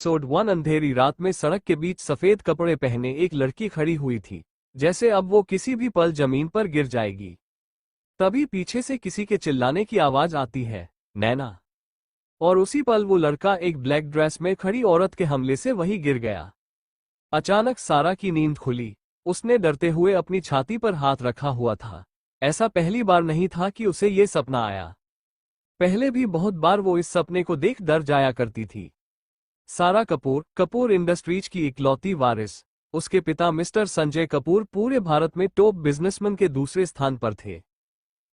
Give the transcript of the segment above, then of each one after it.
Episode 1। अंधेरी रात में सड़क के बीच सफेद कपड़े पहने एक लड़की खड़ी हुई थी, जैसे अब वो किसी भी पल जमीन पर गिर जाएगी। तभी पीछे से किसी के चिल्लाने की आवाज आती है, नैना। और उसी पल वो लड़का एक ब्लैक ड्रेस में खड़ी औरत के हमले से वहीं गिर गया। अचानक सारा की नींद खुली। उसने डरते हुए अपनी छाती पर हाथ रखा हुआ था। ऐसा पहली बार नहीं था कि उसे ये सपना आया। पहले भी बहुत बार वो इस सपने को देख डर जाया करती थी। सारा कपूर, कपूर इंडस्ट्रीज की इकलौती वारिस। उसके पिता मिस्टर संजय कपूर पूरे भारत में टॉप बिजनेसमैन के दूसरे स्थान पर थे।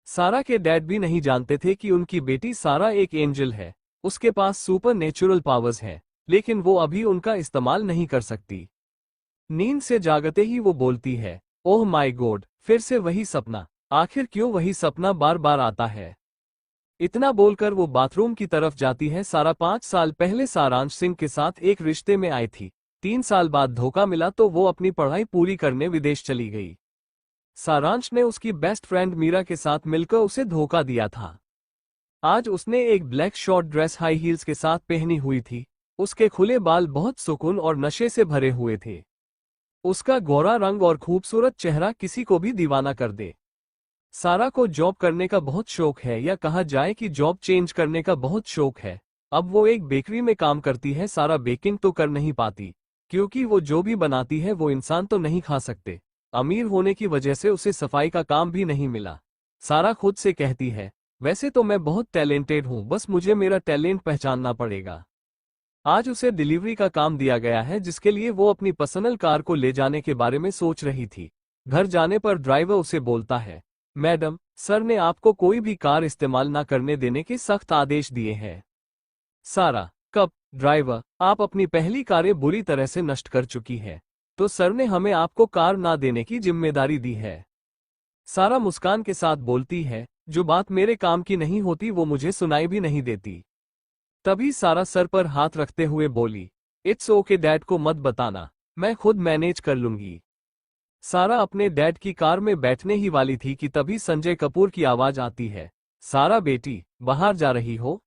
सारा के डैड भी नहीं जानते थे कि उनकी बेटी सारा एक एंजल है। उसके पास सुपर नेचुरल पावर्स हैं, लेकिन वो अभी उनका इस्तेमाल नहीं कर सकती। नींद से जागते ही वो बोलती है, ओह माय गॉड, फिर से वही सपना। आखिर क्यों वही सपना बार बार आता है? इतना बोलकर वो बाथरूम की तरफ जाती है। सारा 5 साल पहले सारांश सिंह के साथ एक रिश्ते में आई थी। 3 साल बाद धोखा मिला तो वो अपनी पढ़ाई पूरी करने विदेश चली गई। सारांश ने उसकी बेस्ट फ्रेंड मीरा के साथ मिलकर उसे धोखा दिया था। आज उसने एक black short dress high heels के साथ पहनी हुई थी। उसके खुले बाल बहुत सुकून और नशे से भरे हुए थे। उसका गोरा रंग और खूबसूरत चेहरा किसी को भी दीवाना कर दे। सारा को जॉब करने का बहुत शौक है, या कहा जाए कि जॉब चेंज करने का बहुत शौक है। अब वो एक बेकरी में काम करती है। सारा बेकिंग तो कर नहीं पाती, क्योंकि वो जो भी बनाती है वो इंसान तो नहीं खा सकते। अमीर होने की वजह से उसे सफाई का काम भी नहीं मिला। सारा खुद से कहती है, वैसे तो मैं बहुत टैलेंटेड हूँ, बस मुझे मेरा टैलेंट पहचानना पड़ेगा। आज उसे डिलीवरी का काम दिया गया है, जिसके लिए वो अपनी पर्सनल कार को ले जाने के बारे में सोच रही थी। घर जाने पर ड्राइवर उसे बोलता है, मैडम, सर ने आपको कोई भी कार इस्तेमाल ना करने देने के सख्त आदेश दिए हैं। सारा, कब? ड्राइवर, आप अपनी पहली कारें बुरी तरह से नष्ट कर चुकी है, तो सर ने हमें आपको कार ना देने की जिम्मेदारी दी है। सारा मुस्कान के साथ बोलती है, जो बात मेरे काम की नहीं होती वो मुझे सुनाई भी नहीं देती। तभी सारा सर पर हाथ रखते हुए बोली, इट्स ओके डैड को मत बताना, मैं खुद मैनेज कर लूंगी। सारा अपने डैड की कार में बैठने ही वाली थी कि तभी संजय कपूर की आवाज आती है, सारा बेटी, बाहर जा रही हो?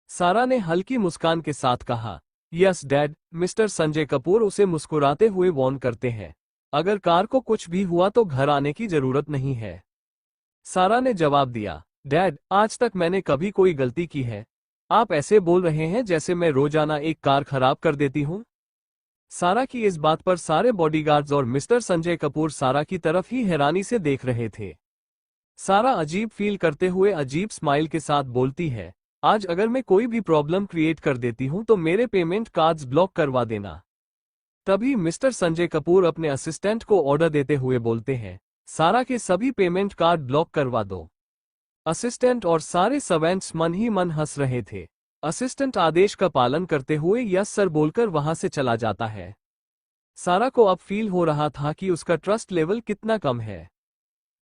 सारा ने हल्की मुस्कान के साथ कहा, yes dad. Mister Sanjay Kapoor उसे मुस्कुराते हुए वार्न करते हैं, अगर कार को कुछ भी हुआ तो घर आने की जरूरत नहीं है। सारा ने जवाब दिया, डैड, आज तक मैंने कभी कोई गलती की है? आप ऐसे बोल रहे हैं जैसे मैं रोजाना एक कार खराब कर देती हूं। सारा की इस बात पर सारे बॉडीगार्ड्स और मिस्टर संजय कपूर सारा की तरफ ही हैरानी से देख रहे थे। सारा अजीब फील करते हुए अजीब स्माइल के साथ बोलती है, आज अगर मैं कोई भी प्रॉब्लम क्रिएट कर देती हूं तो मेरे पेमेंट कार्ड्स ब्लॉक करवा देना। तभी मिस्टर संजय कपूर अपने असिस्टेंट को ऑर्डर देते हुए बोलते हैं, सारा के सभी पेमेंट कार्ड ब्लॉक करवा दो। असिस्टेंट और सारे सर्वेंट्स मन ही मन हंस रहे थे। असिस्टेंट आदेश का पालन करते हुए यस सर बोलकर वहां से चला जाता है। सारा को अब फील हो रहा था कि उसका ट्रस्ट लेवल कितना कम है,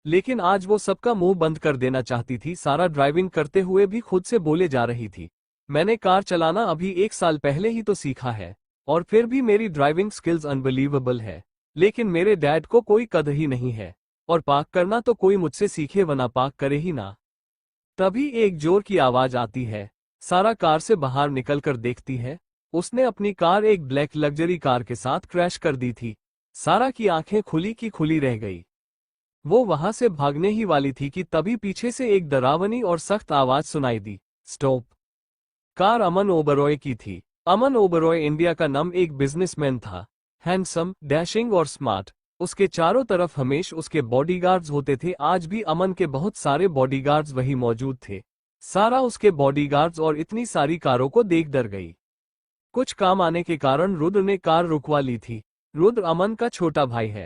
लेकिन आज वो सबका मुंह बंद कर देना चाहती थी। सारा ड्राइविंग करते हुए भी खुद से बोले जा रही थी, मैंने कार चलाना अभी 1 साल पहले ही तो सीखा है, और फिर भी मेरी ड्राइविंग स्किल्स अनबिलीवेबल है, लेकिन मेरे डैड को कोई कदर ही नहीं है, और पार्क करना तो कोई मुझसे सीखे वरना पार्क करे ही ना। तभी एक जोर की आवाज आती है। सारा कार से बाहर निकलकर देखती है, उसने अपनी कार एक ब्लैक लग्जरी कार के साथ क्रैश कर दी थी। सारा की आंखें खुली की खुली रह गई। वो वहां से भागने ही वाली थी कि तभी पीछे से एक डरावनी और सख्त आवाज सुनाई दी, स्टॉप। कार अमन ओबरॉय की थी। अमन ओबरॉय इंडिया का नाम एक बिजनेसमैन था, हैंडसम, डैशिंग और स्मार्ट। उसके चारों तरफ हमेश उसके बॉडीगार्ड्स होते थे। आज भी अमन के बहुत सारे बॉडीगार्ड्स वही मौजूद थे। सारा उसके बॉडीगार्ड्स और इतनी सारी कारों को देख डर गई। कुछ काम आने के कारण रुद्र ने कार रुकवा ली थी। रुद्र अमन का छोटा भाई है।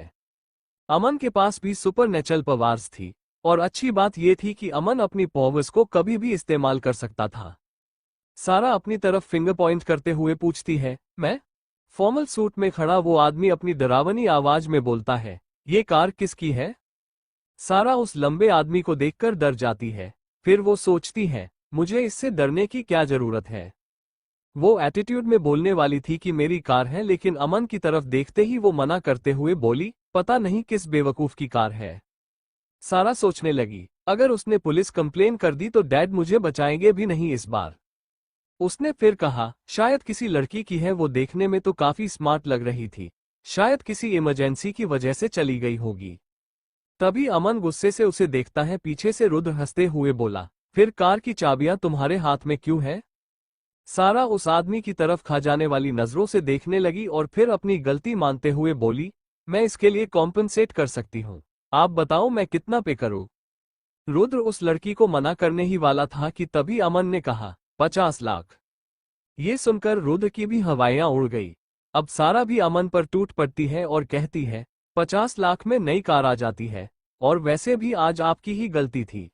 अमन के पास भी सुपरनेचुरल पावर्स थी, और अच्छी बात यह थी कि अमन अपनी पावर्स को कभी भी इस्तेमाल कर सकता था। सारा अपनी तरफ फिंगर पॉइंट करते हुए पूछती है, मैं? फॉर्मल सूट में खड़ा वो आदमी अपनी डरावनी आवाज में बोलता है, ये कार किसकी है? सारा उस लंबे आदमी को देखकर डर जाती है। फिर वो सोचती है, मुझे इससे डरने की क्या जरूरत है? वो एटीट्यूड में बोलने वाली थी कि मेरी कार है, लेकिन अमन की तरफ देखते ही वो मना करते हुए बोली, पता नहीं किस बेवकूफ की कार है। सारा सोचने लगी, अगर उसने पुलिस कंप्लेन कर दी तो डैड मुझे बचाएंगे भी नहीं इस बार। उसने फिर कहा, शायद किसी लड़की की है, वो देखने में तो काफी स्मार्ट लग रही थी, शायद किसी इमरजेंसी की वजह से चली गई होगी। तभी अमन गुस्से से उसे देखता है। पीछे से रुद्र हंसते हुए बोला, फिर कार की चाबियां तुम्हारे हाथ में क्यों है? सारा उस आदमी की तरफ खा जाने वाली नजरों से देखने लगी और फिर अपनी गलती मानते हुए बोली, मैं इसके लिए कॉम्पनसेट कर सकती हूँ, आप बताओ मैं कितना पे करूँ? रुद्र उस लड़की को मना करने ही वाला था कि तभी अमन ने कहा, 50 लाख। ये सुनकर रुद्र की भी हवाइयां उड़ गई। अब सारा भी अमन पर टूट पड़ती है और कहती है, 50 लाख में नई कार आ जाती है, और वैसे भी आज आपकी ही गलती थी।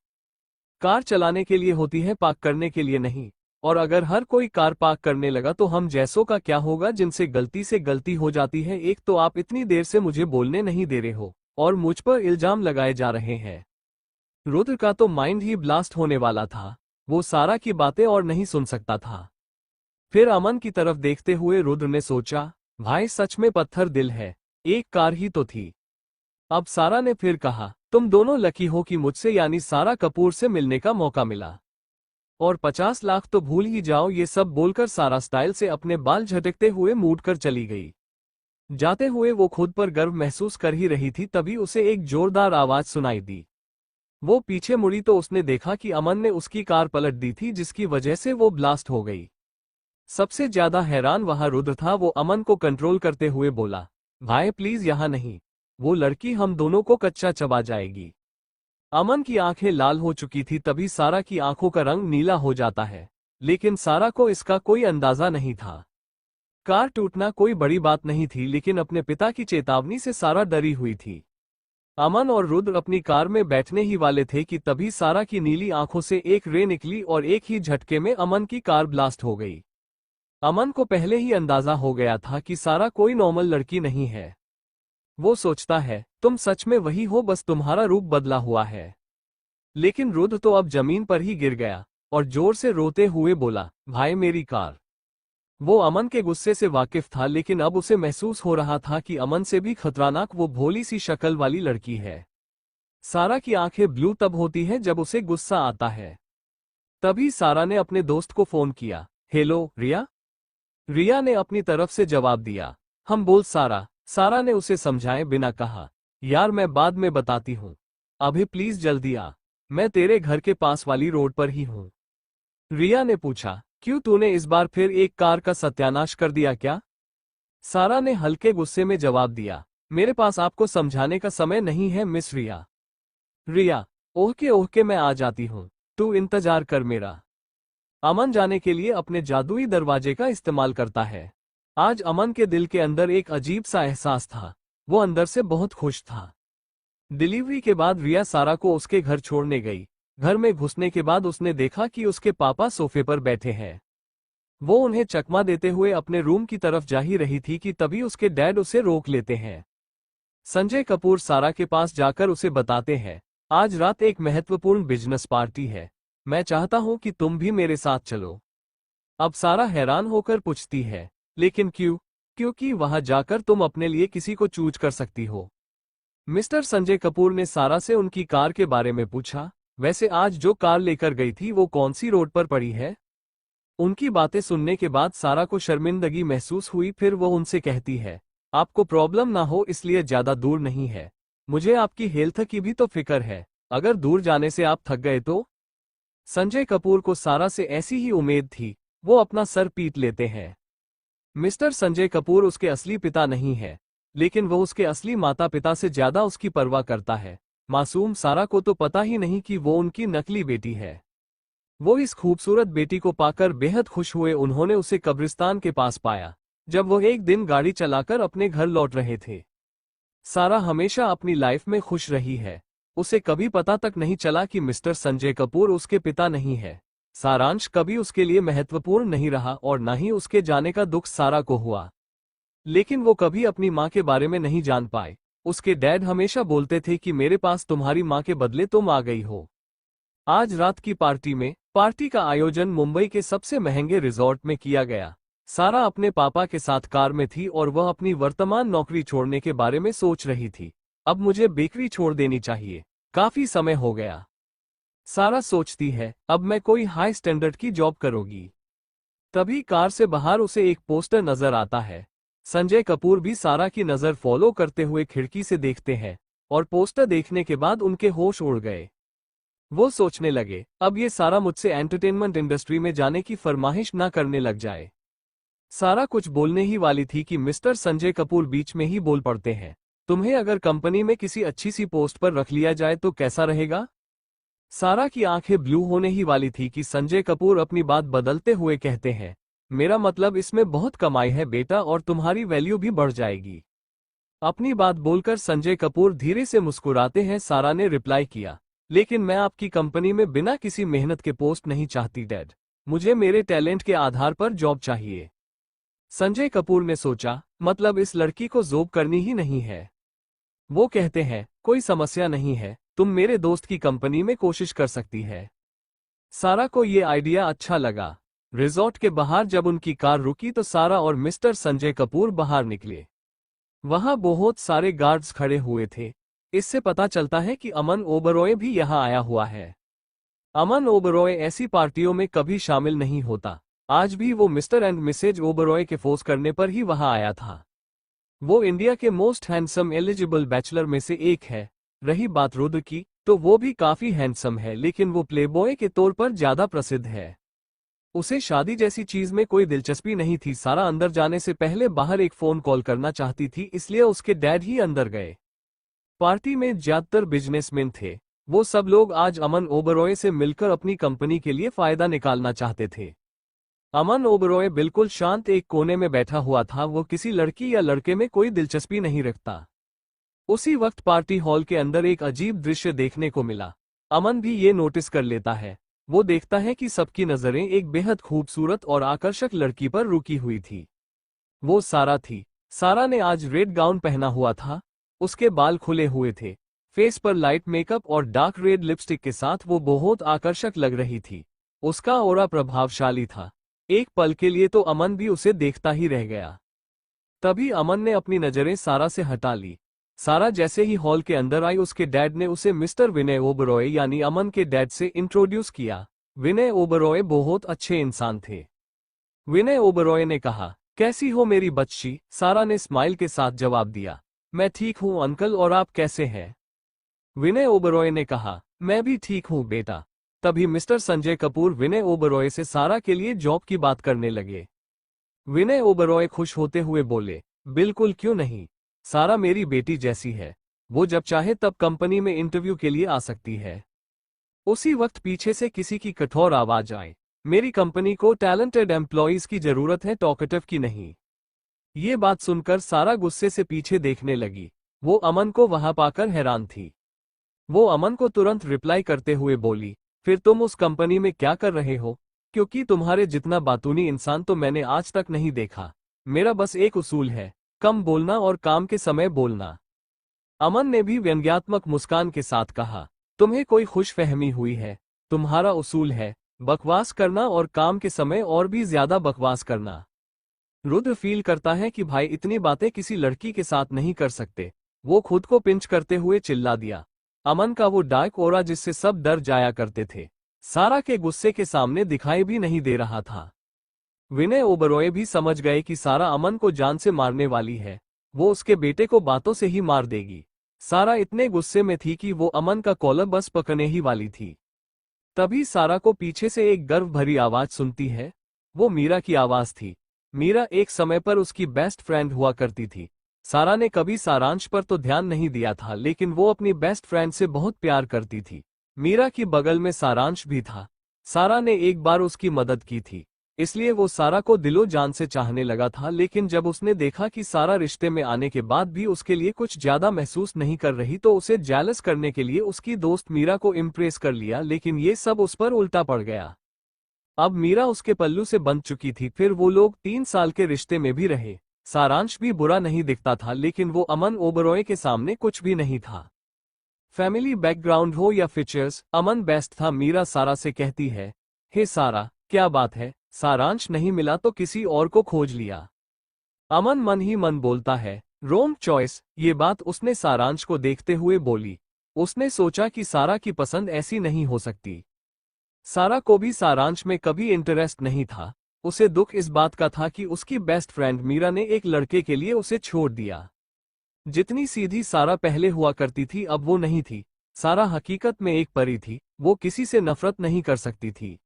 कार चलाने के लिए होती है, पार्क करने के लिए नहीं। और अगर हर कोई कार पार्क करने लगा तो हम जैसों का क्या होगा जिनसे गलती से गलती हो जाती है। एक तो आप इतनी देर से मुझे बोलने नहीं दे रहे हो और मुझ पर इल्जाम लगाए जा रहे हैं। रुद्र का तो माइंड ही ब्लास्ट होने वाला था, वो सारा की बातें और नहीं सुन सकता था। फिर अमन की तरफ देखते हुए रुद्र ने सोचा, भाई सच में पत्थर दिल है, एक कार ही तो थी। अब सारा ने फिर कहा, तुम दोनों लकी हो कि मुझसे यानी सारा कपूर से मिलने का मौका मिला। और 50 लाख तो भूल ही जाओ। ये सब बोलकर सारा स्टाइल से अपने बाल झटकते हुए मूड कर चली गई। जाते हुए वो खुद पर गर्व महसूस कर ही रही थी, तभी उसे एक जोरदार आवाज सुनाई दी। वो पीछे मुड़ी तो उसने देखा कि अमन ने उसकी कार पलट दी थी, जिसकी वजह से वो ब्लास्ट हो गई। सबसे ज्यादा हैरान वहां रुद्र था। वो अमन को कंट्रोल करते हुए बोला, भाई प्लीज यहां नहीं, वो लड़की हम दोनों को कच्चा चबा जाएगी। अमन की आंखें लाल हो चुकी थी। तभी सारा की आंखों का रंग नीला हो जाता है, लेकिन सारा को इसका कोई अंदाजा नहीं था। कार टूटना कोई बड़ी बात नहीं थी, लेकिन अपने पिता की चेतावनी से सारा डरी हुई थी। अमन और रुद्र अपनी कार में बैठने ही वाले थे कि तभी सारा की नीली आंखों से एक रे निकली और एक ही झटके में अमन की कार ब्लास्ट हो गई। अमन को पहले ही अंदाजा हो गया था कि सारा कोई नॉर्मल लड़की नहीं है। वो सोचता है, तुम सच में वही हो, बस तुम्हारा रूप बदला हुआ है। लेकिन रुद्र तो अब जमीन पर ही गिर गया और जोर से रोते हुए बोला, भाई मेरी कार। वो अमन के गुस्से से वाकिफ था, लेकिन अब उसे महसूस हो रहा था कि अमन से भी खतरनाक वो भोली सी शक्ल वाली लड़की है। सारा की आंखें ब्लू तब होती हैं जब उसे गुस्सा आता है। तभी सारा ने अपने दोस्त को फोन किया, हेलो रिया। रिया ने अपनी तरफ से जवाब दिया, हम बोल सारा। सारा ने उसे समझाए बिना कहा, यार मैं बाद में बताती हूँ, अभी प्लीज जल्दी आ, मैं तेरे घर के पास वाली रोड पर ही हूँ। रिया ने पूछा, क्यों, तूने इस बार फिर एक कार का सत्यानाश कर दिया क्या? सारा ने हल्के गुस्से में जवाब दिया, मेरे पास आपको समझाने का समय नहीं है मिस रिया। रिया, ओके ओके मैं आ जाती हूँ, तू इंतजार कर मेरा। अमन जाने के लिए अपने जादुई दरवाजे का इस्तेमाल करता है। आज अमन के दिल के अंदर एक अजीब सा एहसास था, वो अंदर से बहुत खुश था। डिलीवरी के बाद रिया सारा को उसके घर छोड़ने गई। घर में घुसने के बाद उसने देखा कि उसके पापा सोफे पर बैठे हैं। वो उन्हें चकमा देते हुए अपने रूम की तरफ जा ही रही थी कि तभी उसके डैड उसे रोक लेते हैं। संजय कपूर सारा के पास जाकर उसे बताते हैं, आज रात एक महत्वपूर्ण बिजनेस पार्टी है, मैं चाहता हूं कि तुम भी मेरे साथ चलो। अब सारा हैरान होकर पूछती है, लेकिन क्यों? क्योंकि वहां जाकर तुम अपने लिए किसी को चूज कर सकती हो। मिस्टर संजय कपूर ने सारा से उनकी कार के बारे में पूछा, वैसे आज जो कार लेकर गई थी वो कौन सी रोड पर पड़ी है? उनकी बातें सुनने के बाद सारा को शर्मिंदगी महसूस हुई। फिर वो उनसे कहती है, आपको प्रॉब्लम ना हो इसलिए ज्यादा दूर नहीं है, मुझे आपकी हेल्थ की भी तो फिक्र है, अगर दूर जाने से आप थक गए तो? संजय कपूर को सारा से ऐसी ही उम्मीद थी, वो अपना सर पीट लेते हैं। मिस्टर संजय कपूर उसके असली पिता नहीं है, लेकिन वो उसके असली माता पिता से ज्यादा उसकी परवाह करता है। मासूम सारा को तो पता ही नहीं कि वो उनकी नकली बेटी है। वो इस खूबसूरत बेटी को पाकर बेहद खुश हुए। उन्होंने उसे कब्रिस्तान के पास पाया, जब वो एक दिन गाड़ी चलाकर अपने घर लौट रहे थे। सारा हमेशा अपनी लाइफ में खुश रही है, उसे कभी पता तक नहीं चला कि मिस्टर संजय कपूर उसके पिता नहीं है। सारांश कभी उसके लिए महत्वपूर्ण नहीं रहा और न ही उसके जाने का दुख सारा को हुआ। लेकिन वो कभी अपनी माँ के बारे में नहीं जान पाए। उसके डैड हमेशा बोलते थे कि मेरे पास तुम्हारी माँ के बदले तुम आ गई हो। आज रात की पार्टी का आयोजन मुंबई के सबसे महंगे रिजॉर्ट में किया गया। सारा अपने पापा के साथ कार में थी और वह अपनी वर्तमान नौकरी छोड़ने के बारे में सोच रही थी। अब मुझे बेकरी छोड़ देनी चाहिए, काफी समय हो गया। सारा सोचती है, अब मैं कोई हाई स्टैंडर्ड की जॉब करूंगी। तभी कार से बाहर उसे एक पोस्टर नजर आता है। संजय कपूर भी सारा की नजर फॉलो करते हुए खिड़की से देखते हैं और पोस्टर देखने के बाद उनके होश उड़ गए। वो सोचने लगे, अब ये सारा मुझसे एंटरटेनमेंट इंडस्ट्री में जाने की फरमाइश ना करने लग जाए। सारा कुछ बोलने ही वाली थी कि मिस्टर संजय कपूर बीच में ही बोल पड़ते हैं, तुम्हें अगर कंपनी में किसी अच्छी सी पोस्ट पर रख लिया जाए तो कैसा रहेगा? सारा की आंखें ब्लू होने ही वाली थी कि संजय कपूर अपनी बात बदलते हुए कहते हैं, मेरा मतलब इसमें बहुत कमाई है बेटा और तुम्हारी वैल्यू भी बढ़ जाएगी। अपनी बात बोलकर संजय कपूर धीरे से मुस्कुराते हैं। सारा ने रिप्लाई किया, लेकिन मैं आपकी कंपनी में बिना किसी मेहनत के पोस्ट नहीं चाहती डैड, मुझे मेरे टैलेंट के आधार पर जॉब चाहिए। संजय कपूर ने सोचा, मतलब इस लड़की को जॉब करनी ही नहीं है। वो कहते हैं, कोई समस्या नहीं है, तुम मेरे दोस्त की कंपनी में कोशिश कर सकती है। सारा को ये आइडिया अच्छा लगा। रिजॉर्ट के बाहर जब उनकी कार रुकी तो सारा और मिस्टर संजय कपूर बाहर निकले। वहां बहुत सारे गार्ड्स खड़े हुए थे। इससे पता चलता है कि अमन ओबरॉय भी यहां आया हुआ है। अमन ओबरॉय ऐसी पार्टियों में कभी शामिल नहीं होता। आज भी वो मिस्टर एंड मिसेज ओबरॉय के फोर्स करने पर ही वहां आया था। वो इंडिया के मोस्ट हैंडसम एलिजिबल बैचलर में से एक है। रही बात रुद्र की, तो वो भी काफी हैंडसम है, लेकिन वो प्लेबॉय के तौर पर ज्यादा प्रसिद्ध है। उसे शादी जैसी चीज में कोई दिलचस्पी नहीं थी। सारा अंदर जाने से पहले बाहर एक फोन कॉल करना चाहती थी, इसलिए उसके डैड ही अंदर गए। पार्टी में ज्यादातर बिजनेसमैन थे। वो सब लोग आज अमन ओबरॉय से मिलकर अपनी कंपनी के लिए फायदा निकालना चाहते थे। अमन ओबरॉय बिल्कुल शांत एक कोने में बैठा हुआ था। वो किसी लड़की या लड़के में कोई दिलचस्पी नहीं रखता। उसी वक्त पार्टी हॉल के अंदर एक अजीब दृश्य देखने को मिला। अमन भी ये नोटिस कर लेता है। वो देखता है कि सबकी नजरें एक बेहद खूबसूरत और आकर्षक लड़की पर रुकी हुई थी। वो सारा थी। सारा ने आज रेड गाउन पहना हुआ था। उसके बाल खुले हुए थे। फेस पर लाइट मेकअप और डार्क रेड लिपस्टिक के साथ वो बहुत आकर्षक लग रही थी। उसका ऑरा प्रभावशाली था। एक पल के लिए तो अमन भी उसे देखता ही रह गया। तभी अमन ने अपनी नजरें सारा से हटा ली। सारा जैसे ही हॉल के अंदर आई, उसके डैड ने उसे मिस्टर विनय ओबरॉय यानी अमन के डैड से इंट्रोड्यूस किया। विनय ओबरॉय बहुत अच्छे इंसान थे। विनय ओबरॉय ने कहा, कैसी हो मेरी बच्ची? सारा ने स्माइल के साथ जवाब दिया, मैं ठीक हूं अंकल, और आप कैसे हैं? विनय ओबरॉय ने कहा, मैं भी ठीक हूं बेटा। तभी मिस्टर संजय कपूर विनय ओबरॉय से सारा के लिए जॉब की बात करने लगे। विनय ओबरॉय खुश होते हुए बोले, बिल्कुल क्यों नहीं, सारा मेरी बेटी जैसी है। वो जब चाहे तब कंपनी में इंटरव्यू के लिए आ सकती है। उसी वक्त पीछे से किसी की कठोर आवाज आई, मेरी कंपनी को टैलेंटेड एम्प्लॉइज की जरूरत है, टॉकेटिव की नहीं। ये बात सुनकर सारा गुस्से से पीछे देखने लगी। वो अमन को वहां पाकर हैरान थी। वो अमन को तुरंत रिप्लाई करते हुए बोली, फिर तुम उस कंपनी में क्या कर रहे हो? क्योंकि तुम्हारे जितना बातूनी इंसान तो मैंने आज तक नहीं देखा। मेरा बस एक उसूल है, कम बोलना और काम के समय बोलना। अमन ने भी व्यंग्यात्मक मुस्कान के साथ कहा, तुम्हें कोई खुशफहमी हुई है। तुम्हारा उसूल है बकवास करना और काम के समय और भी ज्यादा बकवास करना। रुद्र फील करता है कि भाई इतनी बातें किसी लड़की के साथ नहीं कर सकते। वो खुद को पिंच करते हुए चिल्ला दिया। अमन का वो डार्क ऑरा जिससे सब डर जाया करते थे, सारा के गुस्से के सामने दिखाई भी नहीं दे रहा था। विनय ओबरॉय भी समझ गए कि सारा अमन को जान से मारने वाली है। वो उसके बेटे को बातों से ही मार देगी। सारा इतने गुस्से में थी कि वो अमन का कॉलर बस पकड़ने ही वाली थी। तभी सारा को पीछे से एक गर्व भरी आवाज सुनती है। वो मीरा की आवाज थी। मीरा एक समय पर उसकी बेस्ट फ्रेंड हुआ करती थी। सारा ने कभी सारांश पर तो ध्यान नहीं दिया था, लेकिन वो अपनी बेस्ट फ्रेंड से बहुत प्यार करती थी। मीरा की बगल में सारांश भी था। सारा ने एक बार उसकी मदद की थी, इसलिए वो सारा को दिलो जान से चाहने लगा था। लेकिन जब उसने देखा कि सारा रिश्ते में आने के बाद भी उसके लिए कुछ ज्यादा महसूस नहीं कर रही, तो उसे जेलस करने के लिए उसकी दोस्त मीरा को इम्प्रेस कर लिया। लेकिन ये सब उस पर उल्टा पड़ गया। अब मीरा उसके पल्लू से बंध चुकी थी। फिर वो लोग 3 साल के रिश्ते में भी रहे। सारांश भी बुरा नहीं दिखता था, लेकिन वो अमन ओबरॉय के सामने कुछ भी नहीं था। फैमिली बैकग्राउंड हो या फीचर्स, अमन बेस्ट था। मीरा सारा से कहती है, हे सारा, क्या बात है? सारांश नहीं मिला तो किसी और को खोज लिया। अमन मन ही मन बोलता है, रॉन्ग चॉइस। ये बात उसने सारांश को देखते हुए बोली। उसने सोचा कि सारा की पसंद ऐसी नहीं हो सकती। सारा को भी सारांश में कभी इंटरेस्ट नहीं था। उसे दुख इस बात का था कि उसकी बेस्ट फ्रेंड मीरा ने एक लड़के के लिए उसे छोड़ दिया। जितनी सीधी सारा पहले हुआ करती थी अब वो नहीं थी। सारा हकीकत में एक परी थी, वो किसी से नफरत नहीं कर सकती थी।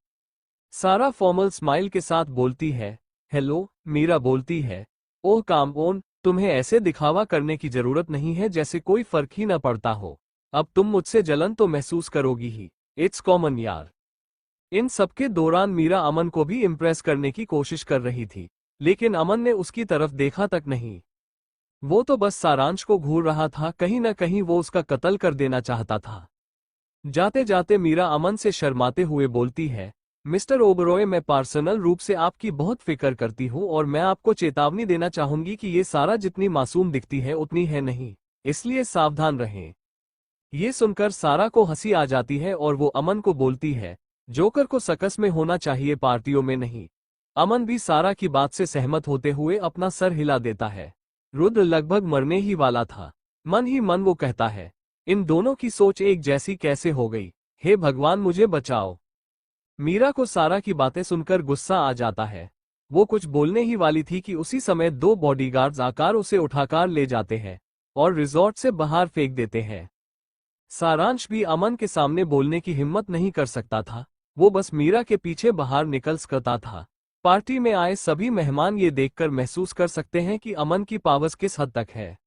सारा फॉर्मल स्माइल के साथ बोलती है, हेलो। मीरा बोलती है, ओह काम ऑन, तुम्हें ऐसे दिखावा करने की जरूरत नहीं है जैसे कोई फर्क ही न पड़ता हो। अब तुम मुझसे जलन तो महसूस करोगी ही, इट्स कॉमन यार। इन सबके दौरान मीरा अमन को भी इम्प्रेस करने की कोशिश कर रही थी, लेकिन अमन ने उसकी तरफ देखा तक नहीं। वो तो बस सारांश को घूर रहा था, कहीं न कहीं वो उसका कत्ल कर देना चाहता था। जाते जाते मीरा अमन से शर्माते हुए बोलती है, मिस्टर ओबरॉय, मैं पर्सनल रूप से आपकी बहुत फिक्र करती हूँ और मैं आपको चेतावनी देना चाहूंगी कि ये सारा जितनी मासूम दिखती है उतनी है नहीं, इसलिए सावधान रहें। ये सुनकर सारा को हंसी आ जाती है और वो अमन को बोलती है, जोकर को सकस में होना चाहिए, पार्टियों में नहीं। अमन भी सारा की बात से सहमत होते हुए अपना सर हिला देता है। रुद्र लगभग मरने ही वाला था। मन ही मन वो कहता है, इन दोनों की सोच एक जैसी कैसे हो गई, हे भगवान मुझे बचाओ। मीरा को सारा की बातें सुनकर गुस्सा आ जाता है। वो कुछ बोलने ही वाली थी कि उसी समय दो बॉडीगार्ड्स आकर उसे उठाकर ले जाते हैं और रिजॉर्ट से बाहर फेंक देते हैं। सारांश भी अमन के सामने बोलने की हिम्मत नहीं कर सकता था, वो बस मीरा के पीछे बाहर निकल सकता था। पार्टी में आए सभी मेहमान ये देखकर महसूस कर सकते हैं कि अमन की पावर्स किस हद तक है।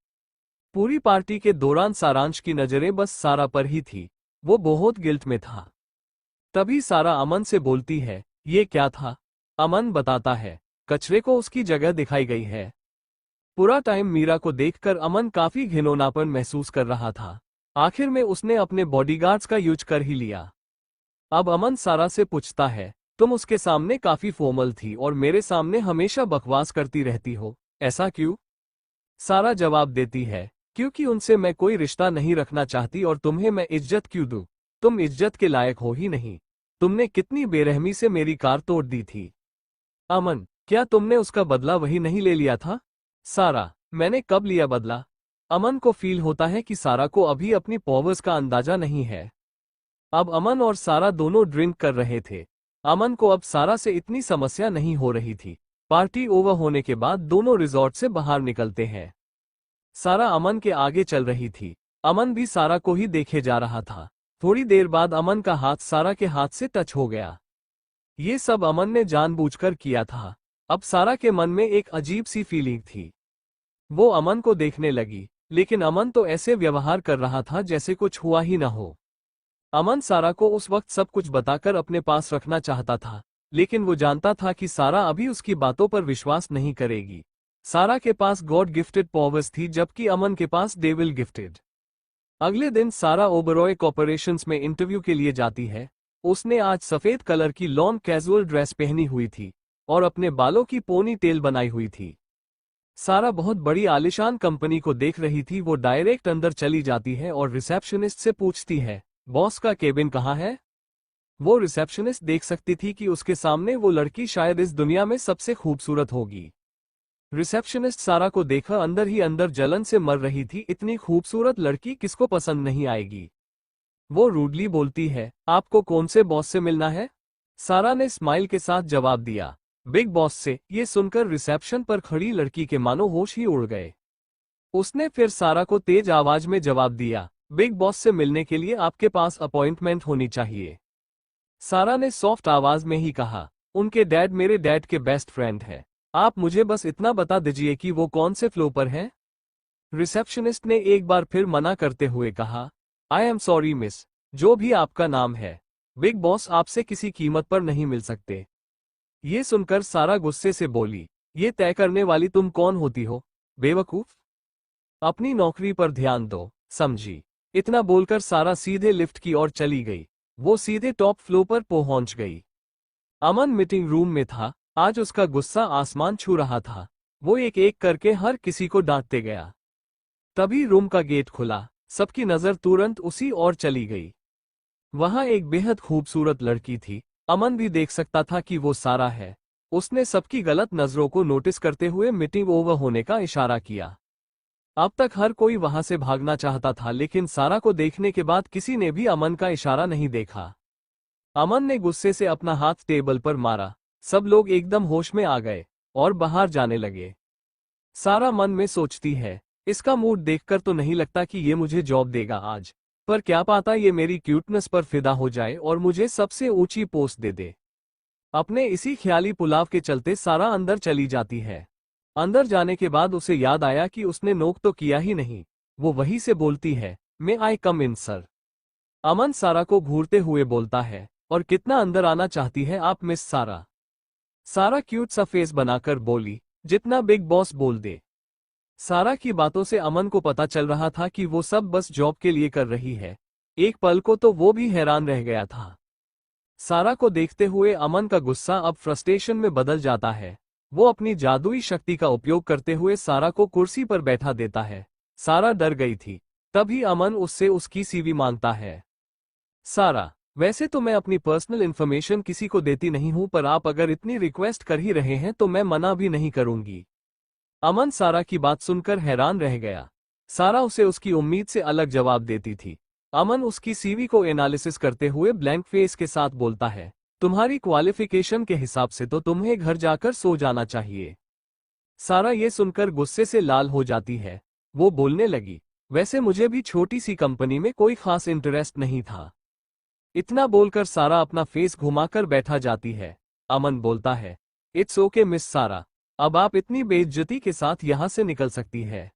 पूरी पार्टी के दौरान सारांश की नजरें बस सारा पर ही थी, वो बहुत गिल्ट में था। तभी सारा अमन से बोलती है, ये क्या था? अमन बताता है, कचरे को उसकी जगह दिखाई गई है। पूरा टाइम मीरा को देखकर अमन काफी घिनौनापन महसूस कर रहा था। आखिर में उसने अपने बॉडीगार्ड्स का यूज कर ही लिया। अब अमन सारा से पूछता है, तुम उसके सामने काफी फॉर्मल थी और मेरे सामने हमेशा बकवास करती रहती हो, ऐसा क्यों? सारा जवाब देती है, क्योंकि उनसे मैं कोई रिश्ता नहीं रखना चाहती और तुम्हें मैं इज्जत क्यों दूं? तुम इज्जत के लायक हो ही नहीं। तुमने कितनी बेरहमी से मेरी कार तोड़ दी थी। अमन, क्या तुमने उसका बदला वही नहीं ले लिया था? सारा, मैंने कब लिया बदला? अमन को फील होता है कि सारा को अभी अपनी पावर्स का अंदाजा नहीं है। अब अमन और सारा दोनों ड्रिंक कर रहे थे। अमन को अब सारा से इतनी समस्या नहीं हो रही थी। पार्टी ओवर होने के बाद दोनों रिजॉर्ट से बाहर निकलते हैं। सारा अमन के आगे चल रही थी। अमन भी सारा को ही देखे जा रहा था। थोड़ी देर बाद अमन का हाथ सारा के हाथ से टच हो गया। ये सब अमन ने जानबूझकर किया था। अब सारा के मन में एक अजीब सी फीलिंग थी। वो अमन को देखने लगी, लेकिन अमन तो ऐसे व्यवहार कर रहा था जैसे कुछ हुआ ही न हो। अमन सारा को उस वक्त सब कुछ बताकर अपने पास रखना चाहता था, लेकिन वो जानता था कि सारा अभी उसकी बातों पर विश्वास नहीं करेगी। सारा के पास गॉड गिफ्टेड पावर्स थी, जबकि अमन के पास डेविल गिफ्टेड। अगले दिन सारा ओबरॉय कॉर्पोरेशंस में इंटरव्यू के लिए जाती है। उसने आज सफेद कलर की लॉन कैजुअल ड्रेस पहनी हुई थी और अपने बालों की पोनी टेल बनाई हुई थी। सारा बहुत बड़ी आलिशान कंपनी को देख रही थी। वो डायरेक्ट अंदर चली जाती है और रिसेप्शनिस्ट से पूछती है, बॉस का केबिन कहाँ है? वो रिसेप्शनिस्ट देख सकती थी कि उसके सामने वो लड़की शायद इस दुनिया में सबसे खूबसूरत होगी। रिसेप्शनिस्ट सारा को देखा अंदर ही अंदर जलन से मर रही थी। इतनी खूबसूरत लड़की किसको पसंद नहीं आएगी? वो रूडली बोलती है, आपको कौन से बॉस से मिलना है? सारा ने स्माइल के साथ जवाब दिया, बिग बॉस से। ये सुनकर रिसेप्शन पर खड़ी लड़की के मानो होश ही उड़ गए। उसने फिर सारा को तेज आवाज में जवाब दिया, बिग बॉस से मिलने के लिए आपके पास अपॉइंटमेंट होनी चाहिए। सारा ने सॉफ्ट आवाज में ही कहा, उनके डैड मेरे डैड के बेस्ट फ्रेंड हैं। आप मुझे बस इतना बता दीजिए कि वो कौन से फ्लोर पर हैं। रिसेप्शनिस्ट ने एक बार फिर मना करते हुए कहा, आई एम सॉरी मिस, जो भी आपका नाम है, बिग बॉस आपसे किसी कीमत पर नहीं मिल सकते। ये सुनकर सारा गुस्से से बोली, ये तय करने वाली तुम कौन होती हो, बेवकूफ? अपनी नौकरी पर ध्यान दो, समझी? इतना बोलकर सारा सीधे लिफ्ट की ओर चली गई। वो सीधे टॉप फ्लोर पर पहुंच गई। अमन मीटिंग रूम में था। आज उसका गुस्सा आसमान छू रहा था। वो एक एक करके हर किसी को डांटते गया। तभी रूम का गेट खुला। सबकी नजर तुरंत उसी ओर चली गई। वहां एक बेहद खूबसूरत लड़की थी। अमन भी देख सकता था कि वो सारा है। उसने सबकी गलत नजरों को नोटिस करते हुए मीटिंग ओवर होने का इशारा किया। अब तक हर कोई वहां से भागना चाहता था, लेकिन सारा को देखने के बाद किसी ने भी अमन का इशारा नहीं देखा। अमन ने गुस्से से अपना हाथ टेबल पर मारा। सब लोग एकदम होश में आ गए और बाहर जाने लगे। सारा मन में सोचती है, इसका मूड देखकर तो नहीं लगता कि ये मुझे जॉब देगा आज, पर क्या पता ये मेरी क्यूटनेस पर फिदा हो जाए और मुझे सबसे ऊंची पोस्ट दे दे। अपने इसी ख्याली पुलाव के चलते सारा अंदर चली जाती है। अंदर जाने के बाद उसे याद आया कि उसने नोक तो किया ही नहीं। वो वहीं से बोलती है, मे आई कम इन सर। अमन सारा को घूरते हुए बोलता है, और कितना अंदर आना चाहती है आप मिस सारा। सारा क्यूट सा फेस बनाकर बोली, जितना बिग बॉस बोल दे। सारा की बातों से अमन को पता चल रहा था कि वो सब बस जॉब के लिए कर रही है। एक पल को तो वो भी हैरान रह गया था। सारा को देखते हुए अमन का गुस्सा अब फ्रस्ट्रेशन में बदल जाता है। वो अपनी जादुई शक्ति का उपयोग करते हुए सारा को कुर्सी पर बैठा देता है। सारा डर गई थी। तभी अमन उससे उसकी सीवी मांगता है। सारा, वैसे तो मैं अपनी पर्सनल इन्फॉर्मेशन किसी को देती नहीं हूं, पर आप अगर इतनी रिक्वेस्ट कर ही रहे हैं तो मैं मना भी नहीं करूंगी। अमन सारा की बात सुनकर हैरान रह गया। सारा उसे उसकी उम्मीद से अलग जवाब देती थी। अमन उसकी सीवी को एनालिसिस करते हुए ब्लैंक फेस के साथ बोलता है, तुम्हारी क्वालिफिकेशन के हिसाब से तो तुम्हें घर जाकर सो जाना चाहिए। सारा ये सुनकर गुस्से से लाल हो जाती है। वो बोलने लगी, वैसे मुझे भी छोटी सी कंपनी में कोई खास इंटरेस्ट नहीं था। इतना बोलकर सारा अपना फेस घुमाकर बैठा जाती है। अमन बोलता है, इट्स ओके मिस सारा, अब आप इतनी बेइज्जती के साथ यहां से निकल सकती है।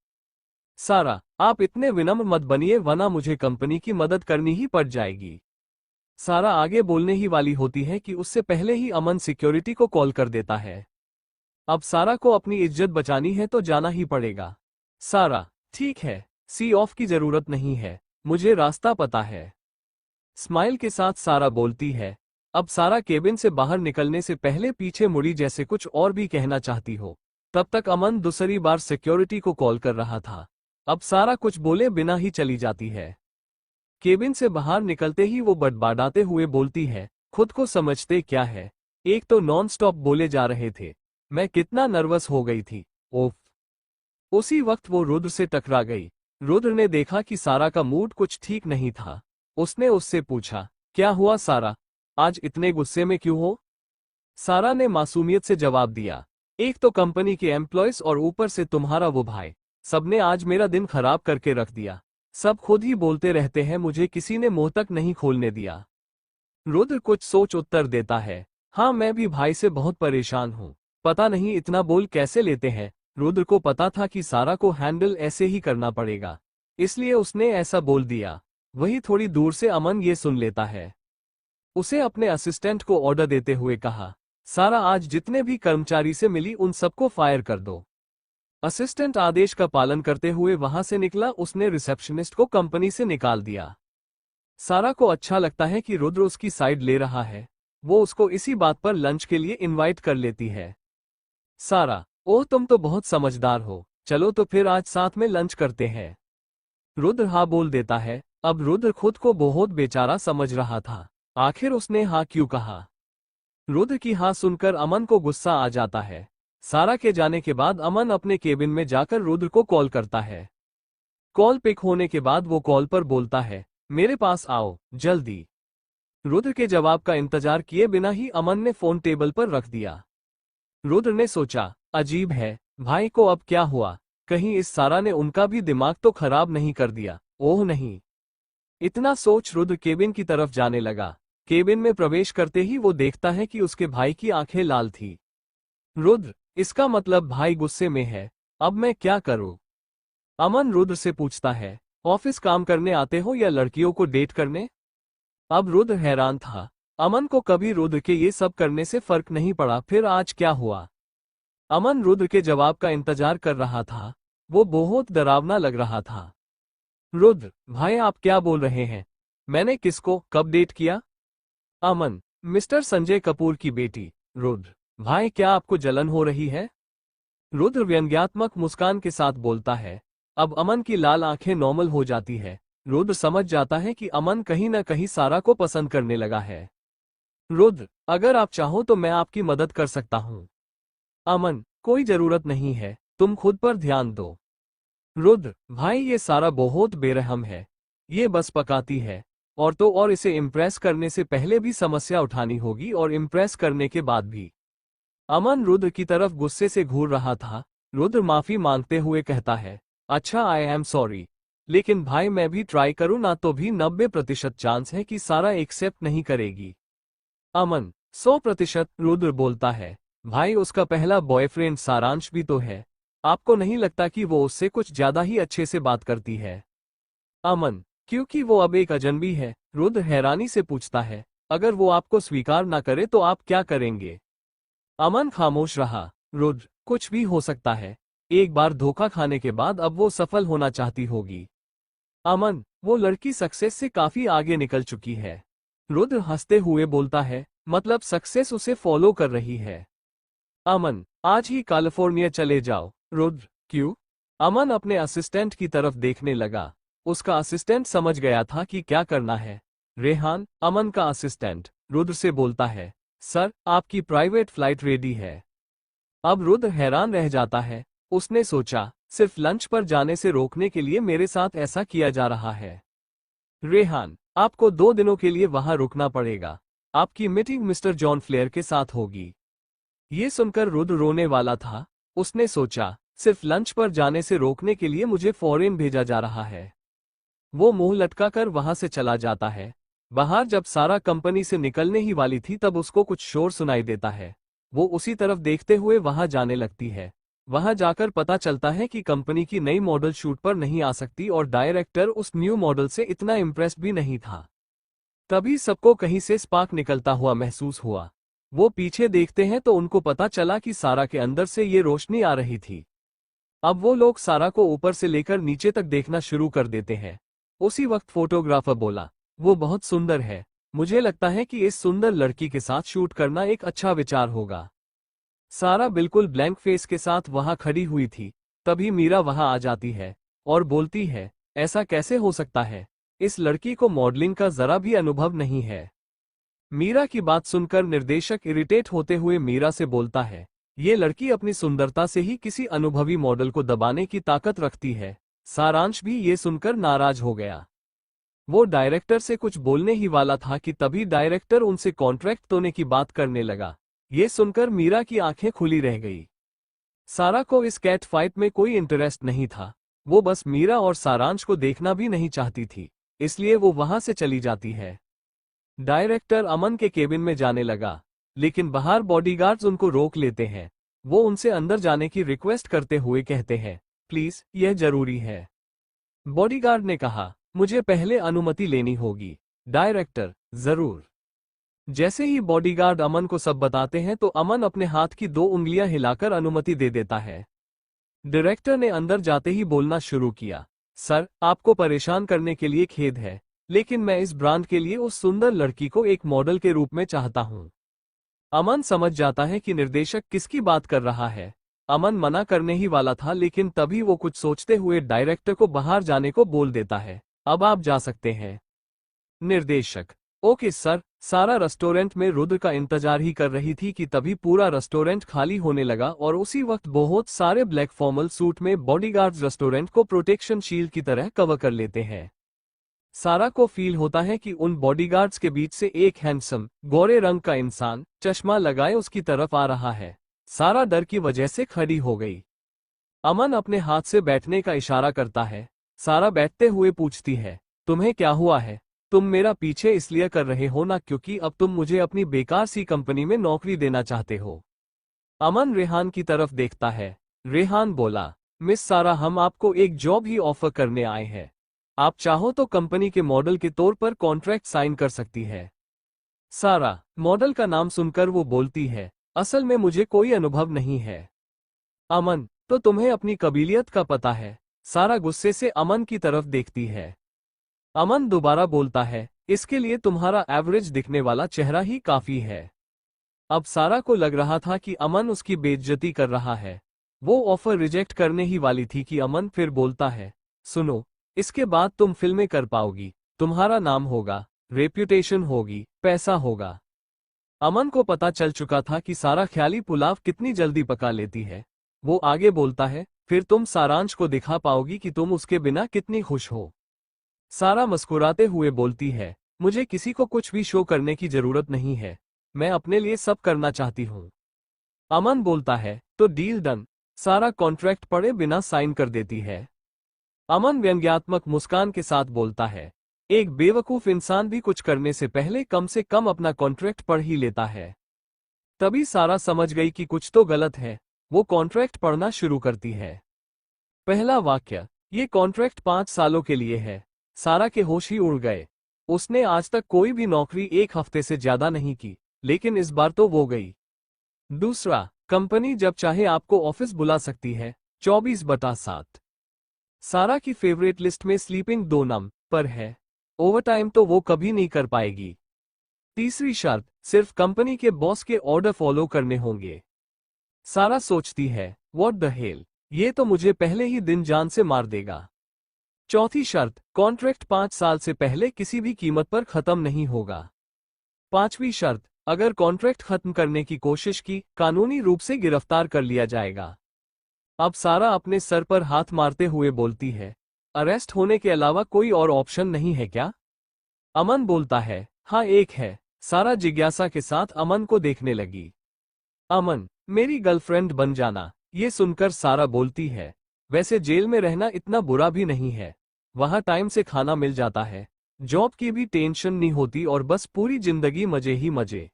सारा, आप इतने विनम्र मत बनिए वरना मुझे कंपनी की मदद करनी ही पड़ जाएगी। सारा आगे बोलने ही वाली होती है कि उससे पहले ही अमन सिक्योरिटी को कॉल कर देता है। अब सारा को अपनी इज्जत बचानी है तो जाना ही पड़ेगा। सारा, ठीक है, सी ऑफ की जरूरत नहीं है, मुझे रास्ता पता है। स्माइल के साथ सारा बोलती है। अब सारा केबिन से बाहर निकलने से पहले पीछे मुड़ी जैसे कुछ और भी कहना चाहती हो। तब तक अमन दूसरी बार सिक्योरिटी को कॉल कर रहा था। अब सारा कुछ बोले बिना ही चली जाती है। केबिन से बाहर निकलते ही वो बड़बड़ाते हुए बोलती है, खुद को समझते क्या है, एक तो नॉन स्टॉप बोले जा रहे थे, मैं कितना नर्वस हो गई थी। ओफ। उसी वक्त वो रुद्र से टकरा गई। रुद्र ने देखा कि सारा का मूड कुछ ठीक नहीं था। उसने उससे पूछा, क्या हुआ सारा, आज इतने गुस्से में क्यों हो? सारा ने मासूमियत से जवाब दिया, एक तो कंपनी के एम्प्लॉयज और ऊपर से तुम्हारा वो भाई, सबने आज मेरा दिन खराब करके रख दिया। सब खुद ही बोलते रहते हैं, मुझे किसी ने मुंह तक नहीं खोलने दिया। रुद्र कुछ सोच उत्तर देता है, हाँ मैं भी भाई से बहुत परेशान हूँ, पता नहीं इतना बोल कैसे लेते हैं। रुद्र को पता था कि सारा को हैंडल ऐसे ही करना पड़ेगा, इसलिए उसने ऐसा बोल दिया। वही थोड़ी दूर से अमन ये सुन लेता है। उसे अपने असिस्टेंट को ऑर्डर देते हुए कहा, सारा आज जितने भी कर्मचारी से मिली उन सबको फायर कर दो। असिस्टेंट आदेश का पालन करते हुए वहां से निकला। उसने रिसेप्शनिस्ट को कंपनी से निकाल दिया। सारा को अच्छा लगता है कि रुद्र उसकी साइड ले रहा है। वो उसको इसी बात पर लंच के लिए इनवाइट कर लेती है। सारा, ओह तुम तो बहुत समझदार हो, चलो तो फिर आज साथ में लंच करते हैं। रुद्र हाँ बोल देता है। अब रुद्र खुद को बहुत बेचारा समझ रहा था, आखिर उसने हाँ क्यों कहा। रुद्र की हाँ सुनकर अमन को गुस्सा आ जाता है। सारा के जाने के बाद अमन अपने केबिन में जाकर रुद्र को कॉल करता है। कॉल पिक होने के बाद वो कॉल पर बोलता है, मेरे पास आओ जल्दी। रुद्र के जवाब का इंतजार किए बिना ही अमन ने फोन टेबल पर रख दिया। रुद्र ने सोचा, अजीब है, भाई को अब क्या हुआ, कहीं इस सारा ने उनका भी दिमाग तो खराब नहीं कर दिया। ओह नहीं। इतना सोच रुद्र केबिन की तरफ जाने लगा। केबिन में प्रवेश करते ही वो देखता है कि उसके भाई की आंखें लाल थी। रुद्र, इसका मतलब भाई गुस्से में है, अब मैं क्या करूं? अमन रुद्र से पूछता है, ऑफिस काम करने आते हो या लड़कियों को डेट करने? अब रुद्र हैरान था। अमन को कभी रुद्र के ये सब करने से फर्क नहीं पड़ा, फिर आज क्या हुआ? अमन रुद्र के जवाब का इंतजार कर रहा था। वो बहुत डरावना लग रहा था। रुद्र, भाई आप क्या बोल रहे हैं? मैंने किसको कब डेट किया? अमन, मिस्टर संजय कपूर की बेटी। रुद्र, भाई क्या आपको जलन हो रही है? रुद्र व्यंग्यात्मक मुस्कान के साथ बोलता है। अब अमन की लाल आंखें नॉर्मल हो जाती है। रुद्र समझ जाता है कि अमन कहीं न कहीं सारा को पसंद करने लगा है। रुद्र, अगर आप चाहो तो मैं आपकी मदद कर सकता हूं। अमन, कोई जरूरत नहीं है, तुम खुद पर ध्यान दो। रुद्र, भाई ये सारा बहुत बेरहम है, ये बस पकाती है, और तो और इसे इम्प्रेस करने से पहले भी समस्या उठानी होगी और इम्प्रेस करने के बाद भी। अमन रुद्र की तरफ गुस्से से घूर रहा था। रुद्र माफी मांगते हुए कहता है, अच्छा आई एम सॉरी, लेकिन भाई मैं भी ट्राई करूं ना तो भी 90% चांस है कि सारा एक्सेप्ट नहीं करेगी। अमन, 100%। रुद्र बोलता है, भाई उसका पहला बॉयफ्रेंड सारांश भी तो है, आपको नहीं लगता कि वो उससे कुछ ज्यादा ही अच्छे से बात करती है? अमन, क्योंकि वो अब एक अजनबी है। रुद्र हैरानी से पूछता है, अगर वो आपको स्वीकार ना करे तो आप क्या करेंगे? अमन खामोश रहा। रुद्र, कुछ भी हो सकता है, एक बार धोखा खाने के बाद अब वो सफल होना चाहती होगी। अमन, वो लड़की सक्सेस से काफी आगे निकल चुकी है। रुद्र हंसते हुए बोलता है, मतलब सक्सेस उसे फॉलो कर रही है? अमन, आज ही कैलिफोर्निया चले जाओ। रुद्र, क्यों? अमन अपने असिस्टेंट की तरफ देखने लगा। उसका असिस्टेंट समझ गया था कि क्या करना है। रेहान, अमन का असिस्टेंट, रुद्र से बोलता है, सर आपकी प्राइवेट फ्लाइट रेडी है। अब रुद्र हैरान रह जाता है। उसने सोचा, सिर्फ लंच पर जाने से रोकने के लिए मेरे साथ ऐसा किया जा रहा है। रेहान, आपको 2 दिनों के लिए वहां रुकना पड़ेगा। आपकी मीटिंग मिस्टर जॉन फ्लेयर के साथ होगी। ये सुनकर रुद्र रोने वाला था। उसने सोचा, सिर्फ लंच पर जाने से रोकने के लिए मुझे फॉरेन भेजा जा रहा है। वो मुंह लटकाकर वहां से चला जाता है। बाहर जब सारा कंपनी से निकलने ही वाली थी तब उसको कुछ शोर सुनाई देता है। वो उसी तरफ देखते हुए वहां जाने लगती है। वहां जाकर पता चलता है कि कंपनी की नई मॉडल शूट पर नहीं आ सकती और डायरेक्टर उस न्यू मॉडल से इतना इम्प्रेस भी नहीं था। तभी सबको कहीं से स्पार्क निकलता हुआ महसूस हुआ। वो पीछे देखते हैं तो उनको पता चला कि सारा के अंदर से ये रोशनी आ रही थी। अब वो लोग सारा को ऊपर से लेकर नीचे तक देखना शुरू कर देते हैं। उसी वक्त फोटोग्राफर बोला, वो बहुत सुंदर है, मुझे लगता है कि इस सुंदर लड़की के साथ शूट करना एक अच्छा विचार होगा। सारा बिल्कुल ब्लैंक फेस के साथ वहां खड़ी हुई थी। तभी मीरा वहां आ जाती है और बोलती है, ऐसा कैसे हो सकता है, इस लड़की को मॉडलिंग का जरा भी अनुभव नहीं है। मीरा की बात सुनकर निर्देशक इरिटेट होते हुए मीरा से बोलता है, ये लड़की अपनी सुंदरता से ही किसी अनुभवी मॉडल को दबाने की ताकत रखती है। सारांश भी ये सुनकर नाराज हो गया। वो डायरेक्टर से कुछ बोलने ही वाला था कि तभी डायरेक्टर उनसे कॉन्ट्रैक्ट तोड़ने की बात करने लगा। ये सुनकर मीरा की आंखें खुली रह गई। सारा को इस कैट फाइट में कोई इंटरेस्ट नहीं था। वो बस मीरा और सारांश को देखना भी नहीं चाहती थी, इसलिए वो वहां से चली जाती है। डायरेक्टर अमन के केबिन में जाने लगा, लेकिन बाहर बॉडीगार्ड्स उनको रोक लेते हैं। वो उनसे अंदर जाने की रिक्वेस्ट करते हुए कहते हैं, प्लीज यह जरूरी है। बॉडीगार्ड ने कहा, मुझे पहले अनुमति लेनी होगी। डायरेक्टर, जरूर। जैसे ही बॉडीगार्ड अमन को सब बताते हैं तो अमन अपने हाथ की 2 उंगलियां हिलाकर अनुमति दे देता है। डायरेक्टर ने अंदर जाते ही बोलना शुरू किया, सर आपको परेशान करने के लिए खेद है, लेकिन मैं इस ब्रांड के लिए उस सुंदर लड़की को एक मॉडल के रूप में चाहता हूं। अमन समझ जाता है कि निर्देशक किसकी बात कर रहा है। अमन मना करने ही वाला था, लेकिन तभी वो कुछ सोचते हुए डायरेक्टर को बाहर जाने को बोल देता है, अब आप जा सकते हैं। निर्देशक, ओके सर। सारा रेस्टोरेंट में रुद्र का इंतजार ही कर रही थी कि तभी पूरा रेस्टोरेंट खाली होने लगा और उसी वक्त बहुत सारे ब्लैक फॉर्मल सूट में बॉडीगार्ड्स रेस्टोरेंट को प्रोटेक्शन शील्ड की तरह कवर कर लेते हैं। सारा को फील होता है कि उन बॉडीगार्ड्स के बीच से एक हैंडसम गोरे रंग का इंसान चश्मा लगाए उसकी तरफ आ रहा है। सारा डर की वजह से खड़ी हो गई। अमन अपने हाथ से बैठने का इशारा करता है। सारा बैठते हुए पूछती है, तुम्हें क्या हुआ है? तुम मेरा पीछे इसलिए कर रहे हो ना क्योंकि अब तुम मुझे अपनी बेकार सी कंपनी में नौकरी देना चाहते हो? अमन रेहान की तरफ देखता है। रेहान बोला, मिस सारा हम आपको एक जॉब ही ऑफर करने आए हैं। आप चाहो तो कंपनी के मॉडल के तौर पर कॉन्ट्रैक्ट साइन कर सकती है। सारा, मॉडल का नाम सुनकर वो बोलती है, असल में मुझे कोई अनुभव नहीं है। अमन, तो तुम्हें अपनी काबिलियत का पता है? सारा गुस्से से अमन की तरफ देखती है। अमन दोबारा बोलता है, इसके लिए तुम्हारा एवरेज दिखने वाला चेहरा ही काफी है। अब सारा को लग रहा था कि अमन उसकी बेइज्जती कर रहा है। वो ऑफर रिजेक्ट करने ही वाली थी कि अमन फिर बोलता है, सुनो, इसके बाद तुम फिल्में कर पाओगी, तुम्हारा नाम होगा, रेप्यूटेशन होगी, पैसा होगा। अमन को पता चल चुका था कि सारा ख्याली पुलाव कितनी जल्दी पका लेती है। वो आगे बोलता है, फिर तुम सारांश को दिखा पाओगी कि तुम उसके बिना कितनी खुश हो। सारा मुस्कुराते हुए बोलती है, मुझे किसी को कुछ भी शो करने की जरूरत नहीं है, मैं अपने लिए सब करना चाहती हूँ। अमन बोलता है, तो डील डन। सारा कॉन्ट्रैक्ट पढ़े बिना साइन कर देती है। अमन व्यंग्यात्मक मुस्कान के साथ बोलता है, एक बेवकूफ इंसान भी कुछ करने से कम अपना कॉन्ट्रैक्ट पढ़ ही लेता है। तभी सारा समझ गई कि कुछ तो गलत है। वो कॉन्ट्रैक्ट पढ़ना शुरू करती है। पहला वाक्य, ये कॉन्ट्रैक्ट 5 सालों के लिए है। सारा के होश ही उड़ गए। उसने आज तक कोई भी नौकरी 1 हफ्ते से ज्यादा नहीं की, लेकिन इस बार तो वो गई। दूसरा, कंपनी जब चाहे आपको ऑफिस बुला सकती है, 24/7। सारा की फेवरेट लिस्ट में स्लीपिंग 2 नंबर पर है। ओवरटाइम तो वो कभी नहीं कर पाएगी। तीसरी शर्त, सिर्फ कंपनी के बॉस के ऑर्डर फॉलो करने होंगे। सारा सोचती है, व्हाट द हेल, ये तो मुझे पहले ही दिन जान से मार देगा। चौथी शर्त, कॉन्ट्रैक्ट 5 साल से पहले किसी भी कीमत पर खत्म नहीं होगा। पांचवी शर्त, अगर कॉन्ट्रैक्ट खत्म करने की कोशिश की, कानूनी रूप से गिरफ्तार कर लिया जाएगा। अब सारा अपने सर पर हाथ मारते हुए बोलती है, अरेस्ट होने के अलावा कोई और ऑप्शन नहीं है क्या? अमन बोलता है, हाँ एक है। सारा जिज्ञासा के साथ अमन को देखने लगी। अमन, मेरी गर्लफ्रेंड बन जाना। ये सुनकर सारा बोलती है, वैसे जेल में रहना इतना बुरा भी नहीं है। वहां टाइम से खाना मिल जाता है, जॉब की भी टेंशन नहीं होती और बस पूरी जिंदगी मजे ही मजे।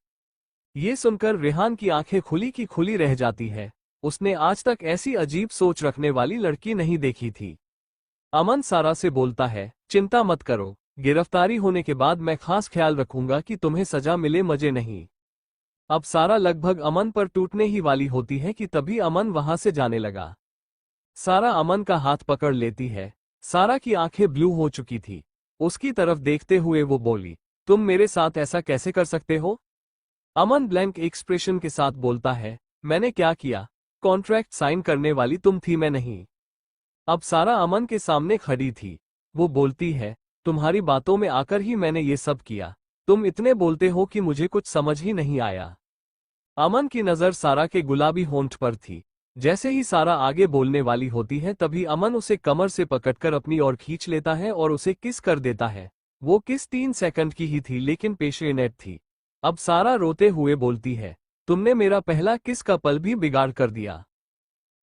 ये सुनकर रेहान की आंखें खुली की खुली रह जाती है। उसने आज तक ऐसी अजीब सोच रखने वाली लड़की नहीं देखी थी। अमन सारा से बोलता है, चिंता मत करो, गिरफ्तारी होने के बाद मैं खास ख्याल रखूंगा कि तुम्हें सजा मिले, मजे नहीं। अब सारा लगभग अमन पर टूटने ही वाली होती है कि तभी अमन वहां से जाने लगा। सारा अमन का हाथ पकड़ लेती है। सारा की आंखें ब्लू हो चुकी थी। उसकी तरफ देखते हुए वो बोली, तुम मेरे साथ ऐसा कैसे कर सकते हो? अमन ब्लैंक एक्सप्रेशन के साथ बोलता है, मैंने क्या किया? कॉन्ट्रैक्ट साइन करने वाली तुम थी, मैं नहीं। अब सारा अमन के सामने खड़ी थी। वो बोलती है, तुम्हारी बातों में आकर ही मैंने ये सब किया। तुम इतने बोलते हो कि मुझे कुछ समझ ही नहीं आया। अमन की नजर सारा के गुलाबी होंठ पर थी। जैसे ही सारा आगे बोलने वाली होती है तभी अमन उसे कमर से पकड़कर अपनी ओर खींच लेता है और उसे किस कर देता है। वो किस 3 सेकंड की ही थी लेकिन पेशेनेट थी। अब सारा रोते हुए बोलती है, तुमने मेरा पहला किस का पल भी बिगाड़ कर दिया।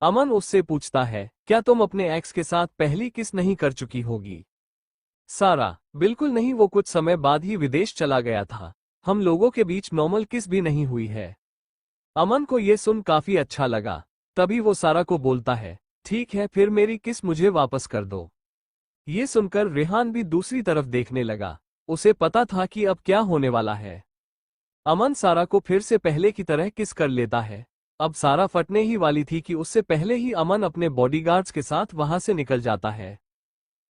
अमन उससे पूछता है, क्या तुम अपने एक्स के साथ पहली किस नहीं कर चुकी होगी? सारा, बिल्कुल नहीं, वो कुछ समय बाद ही विदेश चला गया था। हम लोगों के बीच नॉर्मल किस भी नहीं हुई है। अमन को ये सुन काफी अच्छा लगा। तभी वो सारा को बोलता है, ठीक है फिर मेरी किस मुझे वापस कर दो। ये सुनकर रेहान भी दूसरी तरफ देखने लगा। उसे पता था कि अब क्या होने वाला है। अमन सारा को फिर से पहले की तरह किस कर लेता है। अब सारा फटने ही वाली थी कि उससे पहले ही अमन अपने बॉडीगार्ड्स के साथ वहां से निकल जाता है।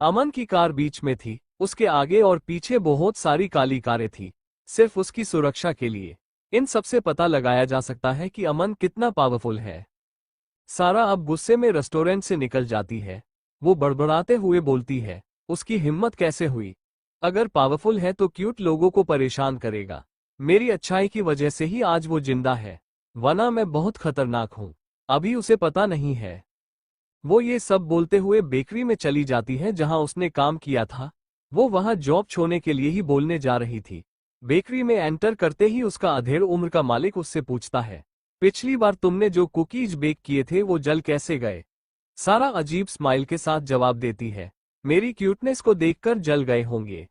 अमन की कार बीच में थी। उसके आगे और पीछे बहुत सारी काली कारें थी, सिर्फ उसकी सुरक्षा के लिए। इन सबसे पता लगाया जा सकता है कि अमन कितना पावरफुल है। सारा अब गुस्से में रेस्टोरेंट से निकल जाती है। वो बड़बड़ाते हुए बोलती है, उसकी हिम्मत कैसे हुई? अगर पावरफुल है तो क्यूट लोगों को परेशान करेगा। मेरी अच्छाई की वजह से ही आज वो जिंदा है, वरना मैं बहुत खतरनाक हूं। अभी उसे पता नहीं है। वो ये सब बोलते हुए बेकरी में चली जाती है जहां उसने काम किया था। वो वहां जॉब छोड़ने के लिए ही बोलने जा रही थी। बेकरी में एंटर करते ही उसका अधेड़ उम्र का मालिक उससे पूछता है, पिछली बार तुमने जो कुकीज बेक किए थे वो जल कैसे गए? सारा अजीब स्माइल के साथ जवाब देती है, मेरी क्यूटनेस को देखकर जल गए होंगे।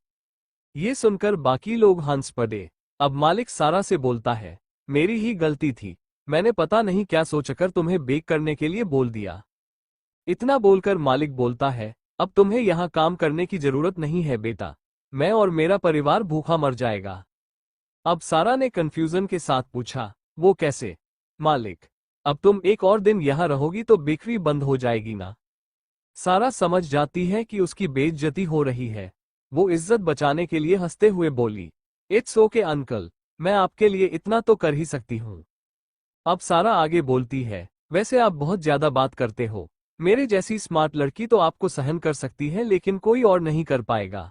ये सुनकर बाकी लोग हंस पड़े। अब मालिक सारा से बोलता है, मेरी ही गलती थी, मैंने पता नहीं क्या सोचकर तुम्हें बेक करने के लिए बोल दिया। इतना बोलकर मालिक बोलता है, अब तुम्हें यहाँ काम करने की जरूरत नहीं है बेटा, मैं और मेरा परिवार भूखा मर जाएगा। अब सारा ने कंफ्यूजन के साथ पूछा, वो कैसे? मालिक, अब तुम एक और दिन यहाँ रहोगी तो बेकरी बंद हो जाएगी ना? सारा समझ जाती है कि उसकी बेइज्जती हो रही है। वो इज्जत बचाने के लिए हंसते हुए बोली, इट्स ओके अंकल, मैं आपके लिए इतना तो कर ही सकती हूँ। अब सारा आगे बोलती है, वैसे आप बहुत ज्यादा बात करते हो। मेरे जैसी स्मार्ट लड़की तो आपको सहन कर सकती है लेकिन कोई और नहीं कर पाएगा।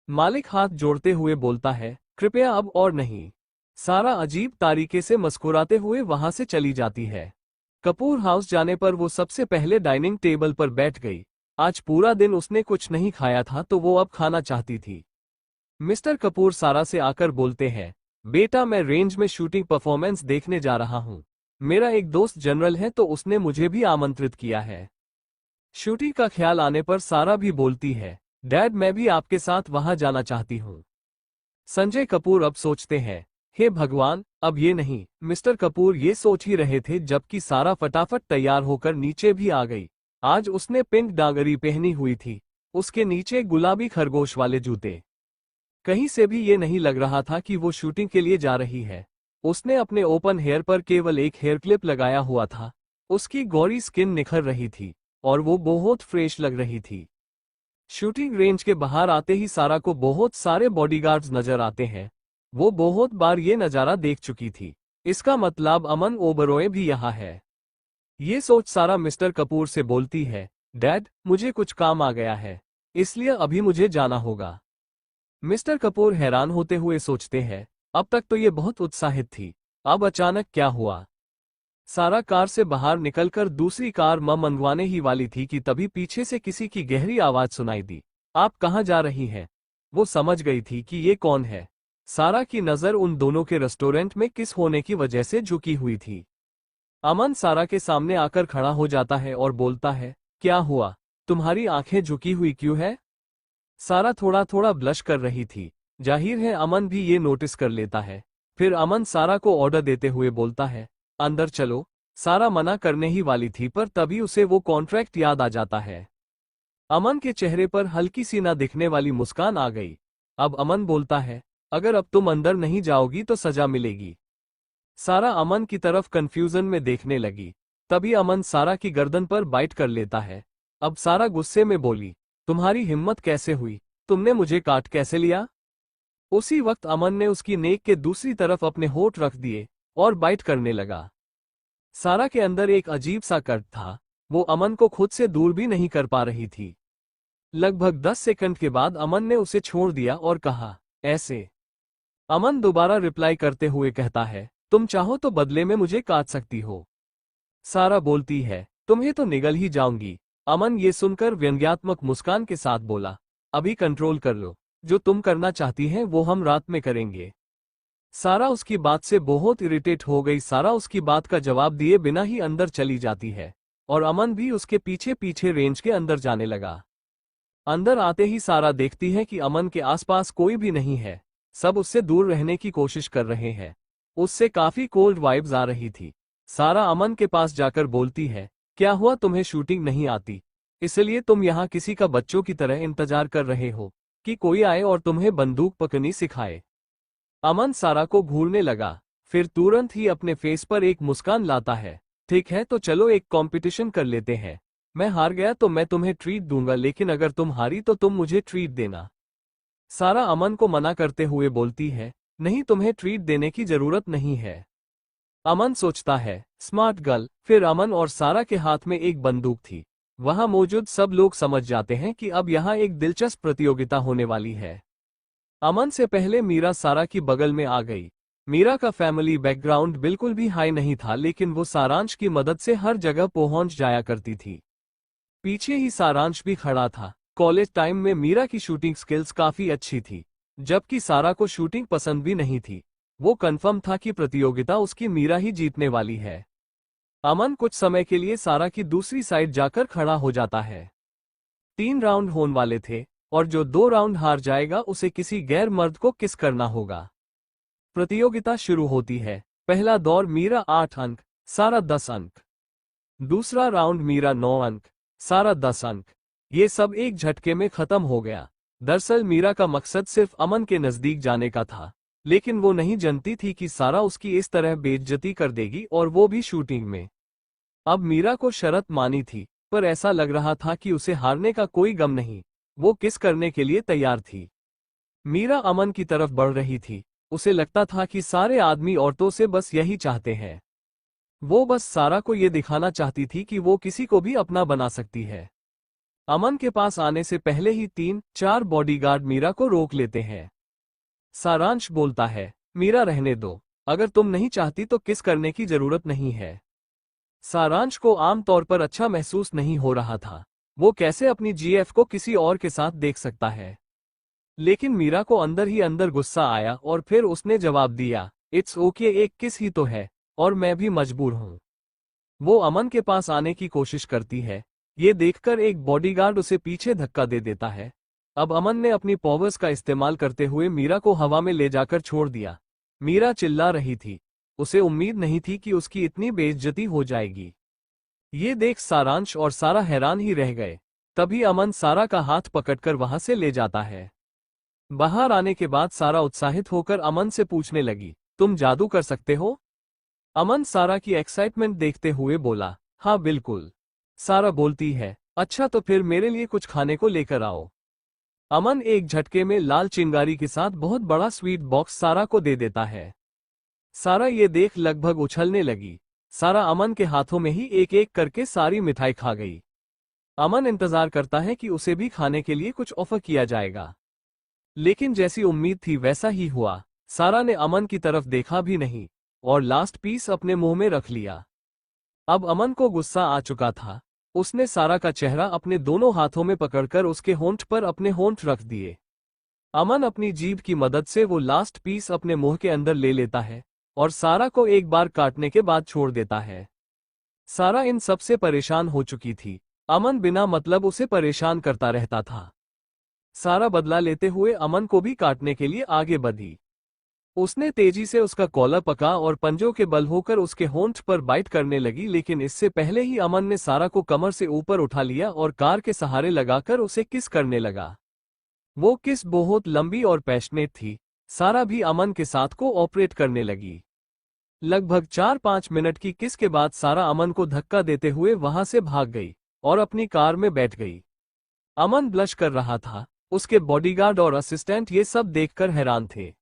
मालिक हाथ जोड़ते हुए बोलता है, कृपया अब और नहीं। सारा अजीब तरीके से मुस्कुराते हुए वहां से चली जाती है। कपूर हाउस जाने पर वो सबसे पहले डाइनिंग टेबल पर बैठ गई। आज पूरा दिन उसने कुछ नहीं खाया था तो वो अब खाना चाहती थी। मिस्टर कपूर सारा से आकर बोलते हैं, बेटा मैं रेंज में शूटिंग परफॉर्मेंस देखने जा रहा हूँ। मेरा एक दोस्त जनरल है तो उसने मुझे भी आमंत्रित किया है। शूटिंग का ख्याल आने पर सारा भी बोलती है, डैड मैं भी आपके साथ वहां जाना चाहती हूँ। संजय कपूर अब सोचते हैं, हे भगवान, अब ये नहीं। मिस्टर कपूर ये सोच ही रहे थे जबकि सारा फटाफट तैयार होकर नीचे भी आ गई। आज उसने पिंक डांगरी पहनी हुई थी, उसके नीचे गुलाबी खरगोश वाले जूते। कहीं से भी ये नहीं लग रहा था कि वो शूटिंग के लिए जा रही है। उसने अपने ओपन हेयर पर केवल एक हेयर क्लिप लगाया हुआ था। उसकी गोरी स्किन निखर रही थी और वो बहुत फ्रेश लग रही थी। शूटिंग रेंज के बाहर आते ही सारा को बहुत सारे बॉडीगार्ड्स नजर आते हैं। वो बहुत बार ये नजारा देख चुकी थी। इसका मतलब अमन ओबरॉय भी यहाँ है। ये सोच सारा मिस्टर कपूर से बोलती है, डैड मुझे कुछ काम आ गया है, इसलिए अभी मुझे जाना होगा। मिस्टर कपूर हैरान होते हुए सोचते हैं, अब तक तो ये बहुत उत्साहित थी, अब अचानक क्या हुआ। सारा कार से बाहर निकलकर दूसरी कार मंगवाने ही वाली थी कि तभी पीछे से किसी की गहरी आवाज सुनाई दी। आप कहाँ जा रही हैं? वो समझ गई थी कि ये कौन है। सारा की नजर उन दोनों के रेस्टोरेंट में किस होने की वजह से झुकी हुई थी। अमन सारा के सामने आकर खड़ा हो जाता है और बोलता है, क्या हुआ, तुम्हारी आंखें झुकी हुई क्यों है? सारा थोड़ा थोड़ा ब्लश कर रही थी। जाहिर है अमन भी ये नोटिस कर लेता है। फिर अमन सारा को ऑर्डर देते हुए बोलता है, अंदर चलो। सारा मना करने ही वाली थी पर तभी उसे वो कॉन्ट्रैक्ट याद आ जाता है। अमन के चेहरे पर हल्की सी ना दिखने वाली मुस्कान आ गई। अब अमन बोलता है, अगर अब तुम अंदर नहीं जाओगी तो सजा मिलेगी। सारा अमन की तरफ कंफ्यूजन में देखने लगी। तभी अमन सारा की गर्दन पर बाइट कर लेता है। अब सारा गुस्से में बोली, तुम्हारी हिम्मत कैसे हुई, तुमने मुझे काट कैसे लिया? उसी वक्त अमन ने उसकी नेक के दूसरी तरफ अपने होठ रख दिए और बाइट करने लगा। सारा के अंदर एक अजीब सा कर्ट था। वो अमन को खुद से दूर भी नहीं कर पा रही थी। लगभग 10 सेकंड के बाद अमन ने उसे छोड़ दिया और कहा, ऐसे। अमन दोबारा रिप्लाई करते हुए कहता है, तुम चाहो तो बदले में मुझे काट सकती हो। सारा बोलती है, तुम्हें तो निगल ही जाऊंगी। अमन ये सुनकर व्यंग्यात्मक मुस्कान के साथ बोला, अभी कंट्रोल कर लो, जो तुम करना चाहती हैं वो हम रात में करेंगे। सारा उसकी बात से बहुत इरिटेट हो गई। सारा उसकी बात का जवाब दिए बिना ही अंदर चली जाती है और अमन भी उसके पीछे पीछे रेंज के अंदर जाने लगा। अंदर आते ही सारा देखती है कि अमन के आसपास कोई भी नहीं है। सब उससे दूर रहने की कोशिश कर रहे हैं। उससे काफी कोल्ड वाइब्स आ रही थी। सारा अमन के पास जाकर बोलती है, क्या हुआ, तुम्हें शूटिंग नहीं आती, इसलिए तुम यहाँ किसी का बच्चों की तरह इंतजार कर रहे हो कि कोई आए और तुम्हें बंदूक पकड़नी सिखाए? अमन सारा को घूरने लगा, फिर तुरंत ही अपने फेस पर एक मुस्कान लाता है। ठीक है तो चलो एक कंपटीशन कर लेते हैं। मैं हार गया तो मैं तुम्हें ट्रीट दूंगा, लेकिन अगर तुम हारी तो तुम मुझे ट्रीट देना। सारा अमन को मना करते हुए बोलती है, नहीं, तुम्हें ट्रीट देने की जरूरत नहीं है। अमन सोचता है, स्मार्ट गर्ल। फिर अमन और सारा के हाथ में एक बंदूक थी। वहां मौजूद सब लोग समझ जाते हैं कि अब यहाँ एक दिलचस्प प्रतियोगिता होने वाली है। अमन से पहले मीरा सारा की बगल में आ गई। मीरा का फैमिली बैकग्राउंड बिल्कुल भी हाई नहीं था, लेकिन वो सारांश की मदद से हर जगह पहुंच जाया करती थी। पीछे ही सारांश भी खड़ा था। कॉलेज टाइम में मीरा की शूटिंग स्किल्स काफी अच्छी थी, जबकि सारा को शूटिंग पसंद भी नहीं थी। वो कंफर्म था कि प्रतियोगिता उसकी मीरा ही जीतने वाली है। अमन कुछ समय के लिए सारा की दूसरी साइड जाकर खड़ा हो जाता है। 3 राउंड होने वाले थे और जो 2 राउंड हार जाएगा उसे किसी गैर मर्द को किस करना होगा। प्रतियोगिता शुरू होती है। पहला दौर मीरा 8 अंक, सारा 10 अंक। दूसरा राउंड मीरा 9 अंक, सारा 10 अंक। ये सब एक झटके में खत्म हो गया। दरअसल मीरा का मकसद सिर्फ अमन के नजदीक जाने का था, लेकिन वो नहीं जानती थी कि सारा उसकी इस तरह बेइज्जती कर देगी, और वो भी शूटिंग में। अब मीरा को शर्त मानी थी, पर ऐसा लग रहा था कि उसे हारने का कोई गम नहीं। वो किस करने के लिए तैयार थी। मीरा अमन की तरफ बढ़ रही थी। उसे लगता था कि सारे आदमी औरतों से बस यही चाहते हैं। वो बस सारा को ये दिखाना चाहती थी कि वो किसी को भी अपना बना सकती है। अमन के पास आने से पहले ही 3-4 बॉडीगार्ड मीरा को रोक लेते हैं। सारांश बोलता है, मीरा रहने दो, अगर तुम नहीं चाहती तो किस करने की जरूरत नहीं है। सारांश को आमतौर पर अच्छा महसूस नहीं हो रहा था। वो कैसे अपनी जीएफ को किसी और के साथ देख सकता है। लेकिन मीरा को अंदर ही अंदर गुस्सा आया और फिर उसने जवाब दिया, इट्स ओके, एक किस ही तो है, और मैं भी मजबूर हूं। वो अमन के पास आने की कोशिश करती है। ये देखकर एक बॉडीगार्ड उसे पीछे धक्का दे देता है। अब अमन ने अपनी पावर्स का इस्तेमाल करते हुए मीरा को हवा में ले जाकर छोड़ दिया। मीरा चिल्ला रही थी। उसे उम्मीद नहीं थी कि उसकी इतनी बेइज्जती हो जाएगी। ये देख सारांश और सारा हैरान ही रह गए। तभी अमन सारा का हाथ पकड़कर वहां से ले जाता है। बाहर आने के बाद सारा उत्साहित होकर अमन से पूछने लगी, तुम जादू कर सकते हो? अमन सारा की एक्साइटमेंट देखते हुए बोला, हाँ बिल्कुल। सारा बोलती है, अच्छा तो फिर मेरे लिए कुछ खाने को लेकर आओ। अमन एक झटके में लाल चिंगारी के साथ बहुत बड़ा स्वीट बॉक्स सारा को दे देता है। सारा ये देख लगभग उछलने लगी। सारा अमन के हाथों में ही एक एक करके सारी मिठाई खा गई। अमन इंतजार करता है कि उसे भी खाने के लिए कुछ ऑफर किया जाएगा, लेकिन जैसी उम्मीद थी वैसा ही हुआ। सारा ने अमन की तरफ देखा भी नहीं और लास्ट पीस अपने मुंह में रख लिया। अब अमन को गुस्सा आ चुका था। उसने सारा का चेहरा अपने दोनों हाथों में पकड़कर उसके होंठ पर अपने होंठ रख दिए। अमन अपनी जीभ की मदद से वो लास्ट पीस अपने मुंह के अंदर ले लेता है और सारा को एक बार काटने के बाद छोड़ देता है। सारा इन सब से परेशान हो चुकी थी। अमन बिना मतलब उसे परेशान करता रहता था। सारा बदला लेते हुए अमन को भी काटने के लिए आगे बढ़ी। उसने तेजी से उसका कॉलर पकड़ा और पंजों के बल होकर उसके होंठ पर बाइट करने लगी, लेकिन इससे पहले ही अमन ने सारा को कमर से ऊपर उठा लिया और कार के सहारे लगाकर उसे किस करने लगा। वो किस बहुत लंबी और पैशनेट थी। सारा भी अमन के साथ को ऑपरेट करने लगी। लगभग 4-5 मिनट की किस के बाद सारा अमन को धक्का देते हुए वहां से भाग गई और अपनी कार में बैठ गई। अमन ब्लश कर रहा था। उसके बॉडीगार्ड और असिस्टेंट ये सब देखकर हैरान थे।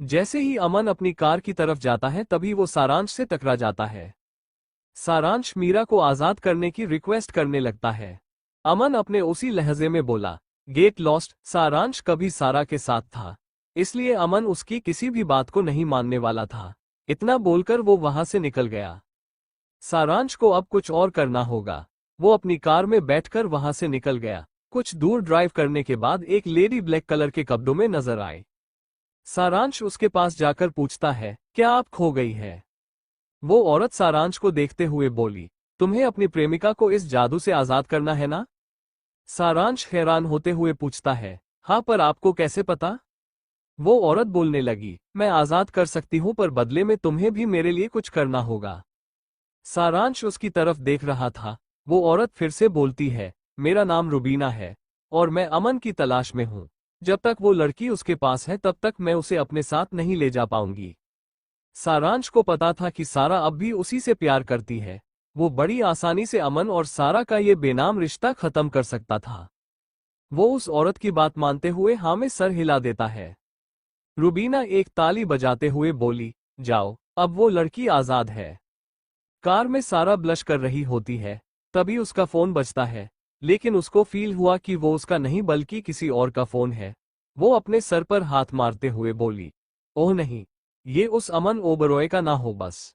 जैसे ही अमन अपनी कार की तरफ जाता है तभी वो सारांश से टकरा जाता है। सारांश मीरा को आजाद करने की रिक्वेस्ट करने लगता है। अमन अपने उसी लहजे में बोला, गेट लॉस्ट। सारांश कभी सारा के साथ था, इसलिए अमन उसकी किसी भी बात को नहीं मानने वाला था। इतना बोलकर वो वहां से निकल गया। सारांश को अब कुछ और करना होगा। वो अपनी कार में बैठकर वहां से निकल गया। कुछ दूर ड्राइव करने के बाद एक लेडी ब्लैक कलर के कपड़ों में नजर आई। सारांश उसके पास जाकर पूछता है, क्या आप खो गई है? वो औरत सारांश को देखते हुए बोली, तुम्हें अपनी प्रेमिका को इस जादू से आजाद करना है ना? सारांश हैरान होते हुए पूछता है, हाँ पर आपको कैसे पता? वो औरत बोलने लगी, मैं आजाद कर सकती हूँ पर बदले में तुम्हें भी मेरे लिए कुछ करना होगा। सारांश उसकी तरफ देख रहा था। वो औरत फिर से बोलती है, मेरा नाम रुबीना है और मैं अमन की तलाश में हूँ। जब तक वो लड़की उसके पास है तब तक मैं उसे अपने साथ नहीं ले जा पाऊंगी। सारांश को पता था कि सारा अब भी उसी से प्यार करती है। वो बड़ी आसानी से अमन और सारा का ये बेनाम रिश्ता खत्म कर सकता था। वो उस औरत की बात मानते हुए हाँ में सर हिला देता है। रुबीना एक ताली बजाते हुए बोली, जाओ, अब वो लड़की आजाद है। कार में सारा ब्लश कर रही होती है। तभी उसका फोन बजता है, लेकिन उसको फील हुआ कि वो उसका नहीं बल्कि किसी और का फोन है। वो अपने सर पर हाथ मारते हुए बोली, ओह नहीं, ये उस अमन ओबरॉय का ना हो बस।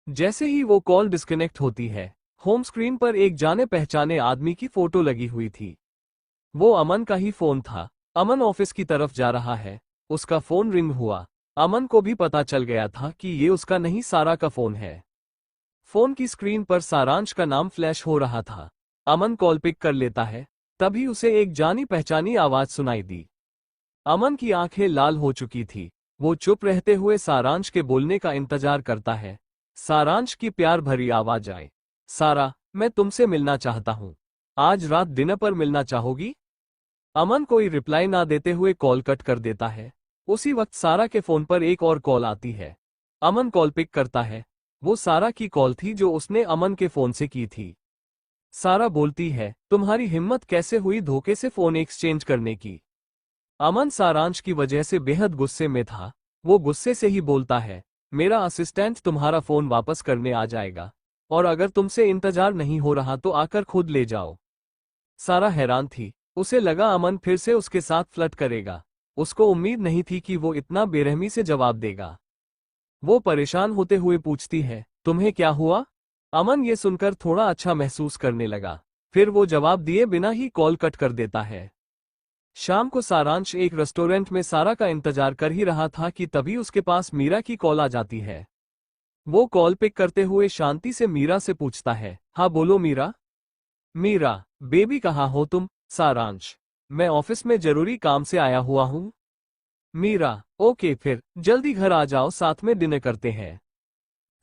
जैसे ही वो कॉल डिस्कनेक्ट होती है, होम स्क्रीन पर एक जाने पहचाने आदमी की फोटो लगी हुई थी। वो अमन का ही फोन था। अमन ऑफिस की तरफ जा रहा है। उसका फोन रिंग हुआ। अमन को भी पता चल गया था कि ये उसका नहीं सारा का फोन है। फोन की स्क्रीन पर सारांश का नाम फ्लैश हो रहा था। अमन कॉल पिक कर लेता है। तभी उसे एक जानी पहचानी आवाज सुनाई दी। अमन की आंखें लाल हो चुकी थी। वो चुप रहते हुए सारांश के बोलने का इंतजार करता है। सारांश की प्यार भरी आवाज आए, सारा, मैं तुमसे मिलना चाहता हूँ। आज रात डिनर पर मिलना चाहोगी? अमन कोई रिप्लाई ना देते हुए कॉल कट कर देता है। उसी वक्त सारा के फोन पर एक और कॉल आती है। अमन कॉल पिक करता है। वो सारा की कॉल थी जो उसने अमन के फोन से की थी। सारा बोलती है, तुम्हारी हिम्मत कैसे हुई धोखे से फोन एक्सचेंज करने की? अमन सारांश की वजह से बेहद गुस्से में था। वो गुस्से से ही बोलता है, मेरा असिस्टेंट तुम्हारा फोन वापस करने आ जाएगा और अगर तुमसे इंतजार नहीं हो रहा तो आकर खुद ले जाओ। सारा हैरान थी। उसे लगा अमन फिर से उसके साथ फ्लर्ट करेगा। उसको उम्मीद नहीं थी कि वो इतना बेरहमी से जवाब देगा। वो परेशान होते हुए पूछती है, तुम्हें क्या हुआ? अमन ये सुनकर थोड़ा अच्छा महसूस करने लगा। फिर वो जवाब दिए बिना ही कॉल कट कर देता है। शाम को सारांश एक रेस्टोरेंट में सारा का इंतजार कर ही रहा था कि तभी उसके पास मीरा की कॉल आ जाती है। वो कॉल पिक करते हुए शांति से मीरा से पूछता है, हाँ बोलो मीरा। मीरा, बेबी कहाँ हो तुम? सारांश, मैं ऑफिस में जरूरी काम से आया हुआ हूँ। मीरा, ओके फिर जल्दी घर आ जाओ, साथ में डिनर करते हैं।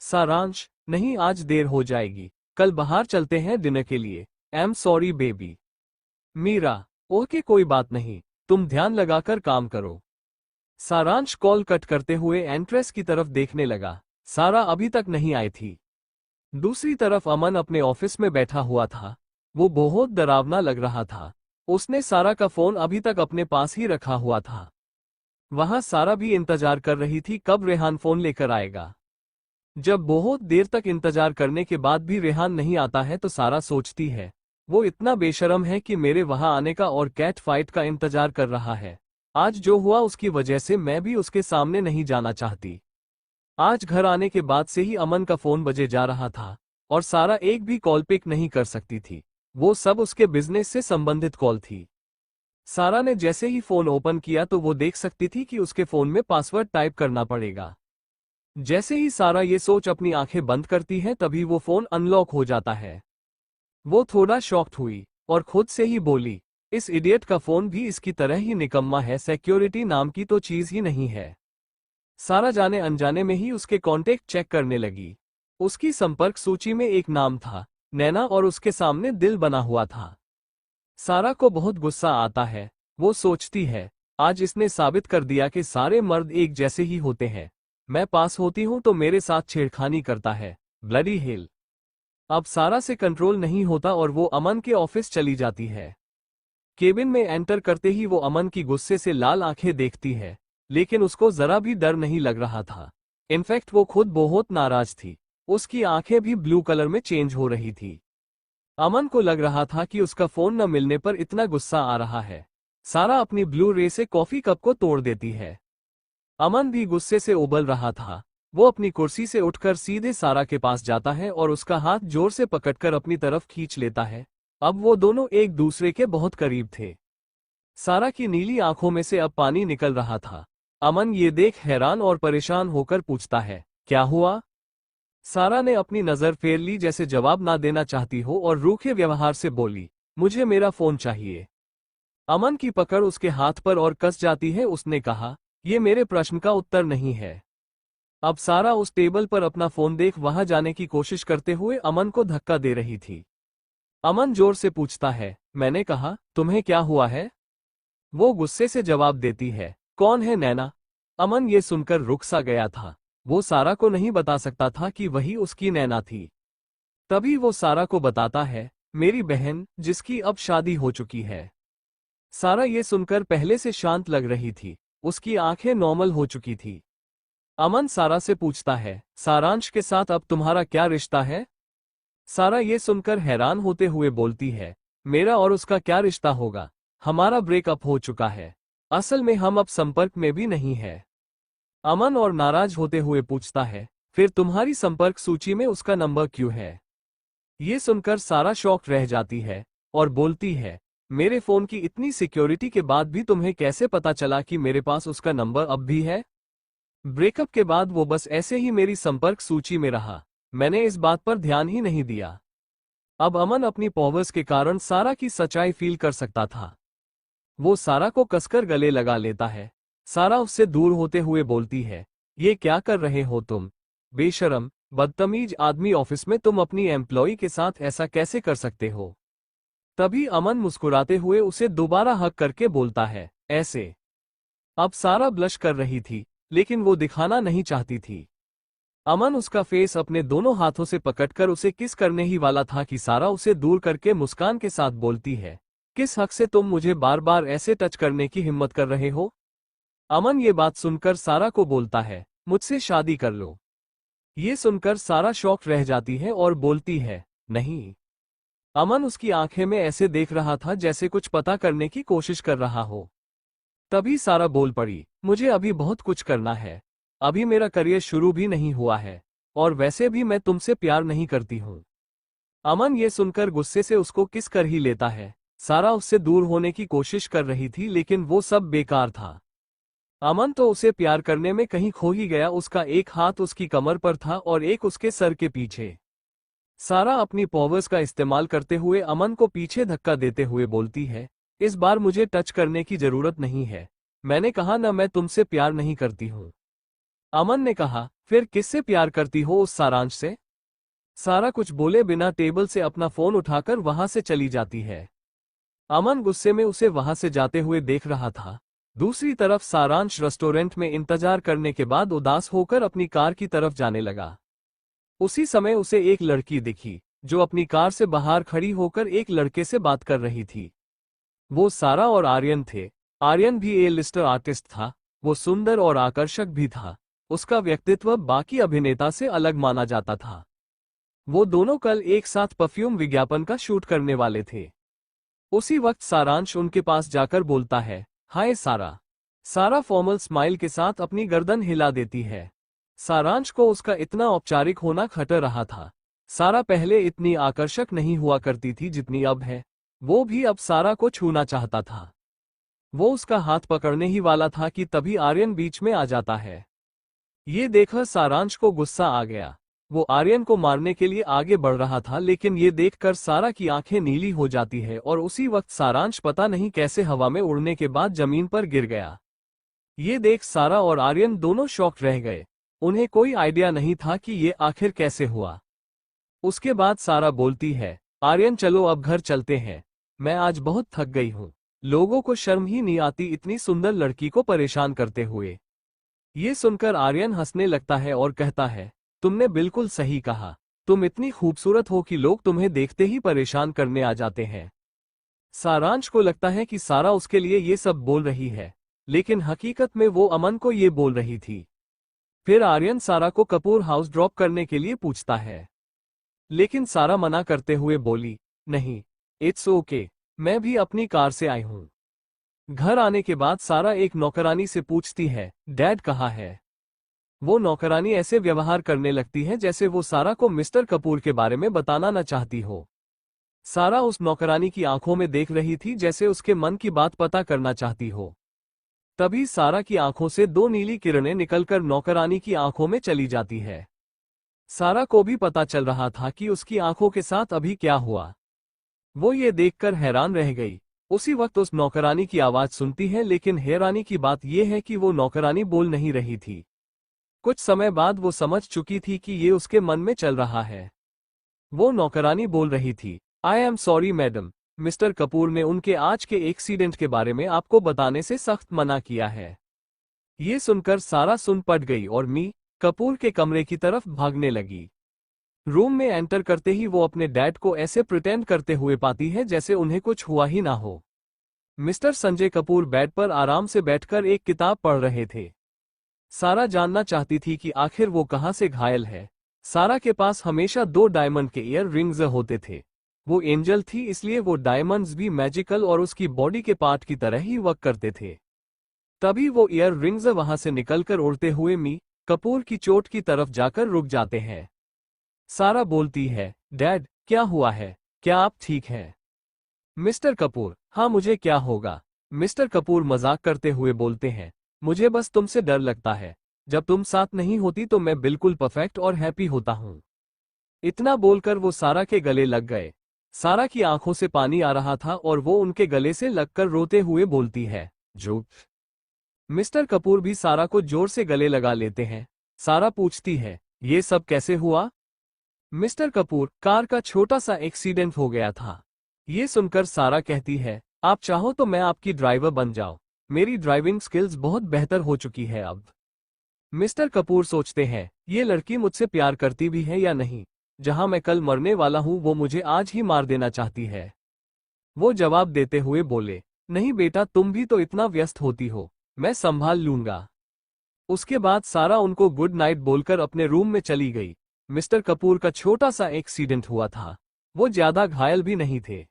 सारांश, नहीं आज देर हो जाएगी, कल बाहर चलते हैं डिनर के लिए। I am sorry baby. Meera, okay कोई बात नहीं, तुम ध्यान लगाकर काम करो। सारांश कॉल कट करते हुए एंट्रेस की तरफ देखने लगा। सारा अभी तक नहीं आई थी। दूसरी तरफ अमन अपने ऑफिस में बैठा हुआ था। वो बहुत डरावना लग रहा था। उसने सारा का फोन अभी तक अपने पास ही रखा हुआ था। वहां सारा भी इंतजार कर रही थी कब रेहान फोन लेकर आएगा। जब बहुत देर तक इंतजार करने के बाद भी रेहान नहीं आता है तो सारा सोचती है, वो इतना बेशर्म है कि मेरे वहां आने का और कैट फाइट का इंतजार कर रहा है। आज जो हुआ उसकी वजह से मैं भी उसके सामने नहीं जाना चाहती। आज घर आने के बाद से ही अमन का फोन बजे जा रहा था और सारा एक भी कॉल पिक नहीं कर सकती थी। वो सब उसके बिजनेस से संबंधित कॉल थी। सारा ने जैसे ही फोन ओपन किया तो वो देख सकती थी कि उसके फोन में पासवर्ड टाइप करना पड़ेगा। जैसे ही सारा ये सोच अपनी आंखें बंद करती है तभी वो फोन अनलॉक हो जाता है। वो थोड़ा शॉक्ड हुई और खुद से ही बोली, इस इडियट का फोन भी इसकी तरह ही निकम्मा है, सिक्योरिटी नाम की तो चीज ही नहीं है। सारा जाने अनजाने में ही उसके कॉन्टेक्ट चेक करने लगी। उसकी संपर्क सूची में एक नाम था, नैना, और उसके सामने दिल बना हुआ था। सारा को बहुत गुस्सा आता है। वो सोचती है, आज इसने साबित कर दिया कि सारे मर्द एक जैसे ही होते हैं। मैं पास होती हूं तो मेरे साथ छेड़खानी करता है, ब्लडी हेल। अब सारा से कंट्रोल नहीं होता और वो अमन के ऑफिस चली जाती है। केबिन में एंटर करते ही वो अमन की गुस्से से लाल आंखें देखती है, लेकिन उसको जरा भी डर नहीं लग रहा था। इनफैक्ट वो खुद बहुत नाराज थी। उसकी आंखें भी ब्लू कलर में चेंज हो रही थी। अमन को लग रहा था कि उसका फोन न मिलने पर इतना गुस्सा आ रहा है। सारा अपनी ब्लू रे से कॉफी कप को तोड़ देती है। अमन भी गुस्से से उबल रहा था। वो अपनी कुर्सी से उठकर सीधे सारा के पास जाता है और उसका हाथ जोर से पकड़कर अपनी तरफ खींच लेता है। अब वो दोनों एक दूसरे के बहुत करीब थे। सारा की नीली आंखों में से अब पानी निकल रहा था। अमन ये देख हैरान और परेशान होकर पूछता है, क्या हुआ? सारा ने अपनी नजर फेर ली जैसे जवाब ना देना चाहती हो और रूखे व्यवहार से बोली, मुझे मेरा फोन चाहिए। अमन की पकड़ उसके हाथ पर और कस जाती है। उसने कहा, ये मेरे प्रश्न का उत्तर नहीं है। अब सारा उस टेबल पर अपना फोन देख वहां जाने की कोशिश करते हुए अमन को धक्का दे रही थी। अमन जोर से पूछता है, मैंने कहा, तुम्हें क्या हुआ है? वो गुस्से से जवाब देती है, कौन है नैना? अमन ये सुनकर रुक सा गया था। वो सारा को नहीं बता सकता था कि वही उसकी नैना थी। तभी वो सारा को बताता है, मेरी बहन, जिसकी अब शादी हो चुकी है। सारा ये सुनकर पहले से शांत लग रही थी। उसकी आंखें नॉर्मल हो चुकी थी। अमन सारा से पूछता है, सारांश के साथ अब तुम्हारा क्या रिश्ता है? सारा ये सुनकर हैरान होते हुए बोलती है, मेरा और उसका क्या रिश्ता होगा? हमारा ब्रेकअप हो चुका है। असल में हम अब संपर्क में भी नहीं है। अमन और नाराज होते हुए पूछता है, फिर तुम्हारी संपर्क सूची में उसका नंबर क्यों है? ये सुनकर सारा शॉक रह जाती है और बोलती है, मेरे फोन की इतनी सिक्योरिटी के बाद भी तुम्हें कैसे पता चला कि मेरे पास उसका नंबर अब भी है? ब्रेकअप के बाद वो बस ऐसे ही मेरी संपर्क सूची में रहा। मैंने इस बात पर ध्यान ही नहीं दिया। अब अमन अपनी पॉवर्स के कारण सारा की सच्चाई फील कर सकता था। वो सारा को कसकर गले लगा लेता है। सारा उससे दूर होते हुए बोलती है, ये क्या कर रहे हो तुम? बेशरम, बदतमीज आदमी, ऑफिस में तुम अपनी एम्प्लॉई के साथ ऐसा कैसे कर सकते हो? तभी अमन मुस्कुराते हुए उसे दोबारा हक करके बोलता है, ऐसे। अब सारा ब्लश कर रही थी, लेकिन वो दिखाना नहीं चाहती थी। अमन उसका फेस अपने दोनों हाथों से पकड़कर उसे किस करने ही वाला था कि सारा उसे दूर करके मुस्कान के साथ बोलती है, किस हक से तुम मुझे बार बार ऐसे टच करने की हिम्मत कर रहे हो? अमन ये बात सुनकर सारा को बोलता है, मुझसे शादी कर लो। ये सुनकर सारा शॉक रह जाती है और बोलती है, नहीं। अमन उसकी आंखें में ऐसे देख रहा था जैसे कुछ पता करने की कोशिश कर रहा हो। तभी सारा बोल पड़ी, मुझे अभी बहुत कुछ करना है। अभी मेरा करियर शुरू भी नहीं हुआ है और वैसे भी मैं तुमसे प्यार नहीं करती हूँ। अमन ये सुनकर गुस्से से उसको किस कर ही लेता है। सारा उससे दूर होने की कोशिश कर रही थी लेकिन वो सब बेकार था। अमन तो उसे प्यार करने में कहीं खो ही गया। उसका एक हाथ उसकी कमर पर था और एक उसके सर के पीछे। सारा अपनी पावर्स का इस्तेमाल करते हुए अमन को पीछे धक्का देते हुए बोलती है, इस बार मुझे टच करने की जरूरत नहीं है। मैंने कहा ना, मैं तुमसे प्यार नहीं करती हूँ। अमन ने कहा, फिर किससे प्यार करती हो, उस सारांश से? सारा कुछ बोले बिना टेबल से अपना फोन उठाकर वहां से चली जाती है। अमन गुस्से में उसे वहां से जाते हुए देख रहा था। दूसरी तरफ सारांश रेस्टोरेंट में इंतजार करने के बाद उदास होकर अपनी कार की तरफ जाने लगा। उसी समय उसे एक लड़की दिखी, जो अपनी कार से बाहर खड़ी होकर एक लड़के से बात कर रही थी। वो सारा और आर्यन थे। आर्यन भी ए लिस्टर आर्टिस्ट था। वो सुंदर और आकर्षक भी था। उसका व्यक्तित्व बाकी अभिनेता से अलग माना जाता था। वो दोनों कल एक साथ परफ्यूम विज्ञापन का शूट करने वाले थे। उसी वक्त सारांश उनके पास जाकर बोलता है, हाय सारा। सारा फॉर्मल स्माइल के साथ अपनी गर्दन हिला देती है। सारांश को उसका इतना औपचारिक होना खटर रहा था। सारा पहले इतनी आकर्षक नहीं हुआ करती थी जितनी अब है। वो भी अब सारा को छूना चाहता था। वो उसका हाथ पकड़ने ही वाला था कि तभी आर्यन बीच में आ जाता है। ये देखकर सारांश को गुस्सा आ गया। वो आर्यन को मारने के लिए आगे बढ़ रहा था, लेकिन ये देखकर सारा की आंखें नीली हो जाती है और उसी वक्त सारांश पता नहीं कैसे हवा में उड़ने के बाद जमीन पर गिर गया। ये देख सारा और आर्यन दोनों शॉक्ड रह गए। उन्हें कोई आइडिया नहीं था कि ये आखिर कैसे हुआ। उसके बाद सारा बोलती है, आर्यन चलो अब घर चलते हैं। मैं आज बहुत थक गई हूँ। लोगों को शर्म ही नहीं आती इतनी सुंदर लड़की को परेशान करते हुए। ये सुनकर आर्यन हंसने लगता है और कहता है, तुमने बिल्कुल सही कहा। तुम इतनी खूबसूरत हो कि लोग तुम्हें देखते ही परेशान करने आ जाते हैं। सारांश को लगता है कि सारा उसके लिए ये सब बोल रही है, लेकिन हकीकत में वो अमन को ये बोल रही थी। फिर आर्यन सारा को कपूर हाउस ड्रॉप करने के लिए पूछता है, लेकिन सारा मना करते हुए बोली, नहीं, इट्स ओके, मैं भी अपनी कार से आई हूं। घर आने के बाद सारा एक नौकरानी से पूछती है, डैड कहाँ है? वो नौकरानी ऐसे व्यवहार करने लगती है जैसे वो सारा को मिस्टर कपूर के बारे में बताना न चाहती हो। सारा उस नौकरानी की आंखों में देख रही थी जैसे उसके मन की बात पता करना चाहती हो। तभी सारा की आंखों से दो नीली किरणें निकलकर नौकरानी की आंखों में चली जाती है। सारा को भी पता चल रहा था कि उसकी आंखों के साथ अभी क्या हुआ। वो ये देखकर हैरान रह गई। उसी वक्त उस नौकरानी की आवाज सुनती है, लेकिन हैरानी की बात यह है कि वो नौकरानी बोल नहीं रही थी। कुछ समय बाद वो समझ चुकी थी कि ये उसके मन में चल रहा है। वो नौकरानी बोल रही थी, आई am sorry madam, mister Kapoor ने उनके आज के एक्सीडेंट के बारे में आपको बताने से सख्त मना किया है। ये सुनकर सारा सुन पड़ गई और मी कपूर के कमरे की तरफ भागने लगी। रूम में एंटर करते ही वो अपने डैड को ऐसे प्रिटेंड करते हुए पाती है जैसे उन्हें कुछ हुआ ही ना हो। मिस्टर संजय कपूर बेड पर आराम से बैठकर एक किताब पढ़ रहे थे। सारा जानना चाहती थी कि आखिर वो कहाँ से घायल है। सारा के पास हमेशा 2 डायमंड के ईयर रिंग्स होते थे। वो एंजल थी, इसलिए वो डायमंड्स भी मैजिकल और उसकी बॉडी के पार्ट की तरह ही वर्क करते थे। तभी वो ईयर रिंग्स वहां से निकलकर उड़ते हुए मी कपूर की चोट की तरफ जाकर रुक जाते हैं। सारा बोलती है, डैड क्या हुआ है, क्या आप ठीक हैं? मिस्टर कपूर, हाँ मुझे क्या होगा? मिस्टर कपूर मजाक करते हुए बोलते हैं, मुझे बस तुमसे डर लगता है। जब तुम साथ नहीं होती तो मैं बिल्कुल परफेक्ट और हैप्पी होता हूँ। इतना बोलकर वो सारा के गले लग गए। सारा की आंखों से पानी आ रहा था और वो उनके गले से लगकर रोते हुए बोलती है, जो मिस्टर कपूर भी सारा को जोर से गले लगा लेते हैं। सारा पूछती है, ये सब कैसे हुआ? मिस्टर कपूर, कार का छोटा सा एक्सीडेंट हो गया था। ये सुनकर सारा कहती है, आप चाहो तो मैं आपकी ड्राइवर बन जाऊं। मेरी ड्राइविंग स्किल्स बहुत बेहतर हो चुकी है अब। मिस्टर कपूर सोचते हैं, ये लड़की मुझसे प्यार करती भी है या नहीं। जहां मैं कल मरने वाला हूं वो मुझे आज ही मार देना चाहती है। वो जवाब देते हुए बोले, नहीं बेटा, तुम भी तो इतना व्यस्त होती हो, मैं संभाल लूंगा। उसके बाद सारा उनको गुड नाइट बोलकर अपने रूम में चली गई। मिस्टर कपूर का छोटा सा एक्सीडेंट हुआ था। वो ज्यादा घायल भी नहीं थे।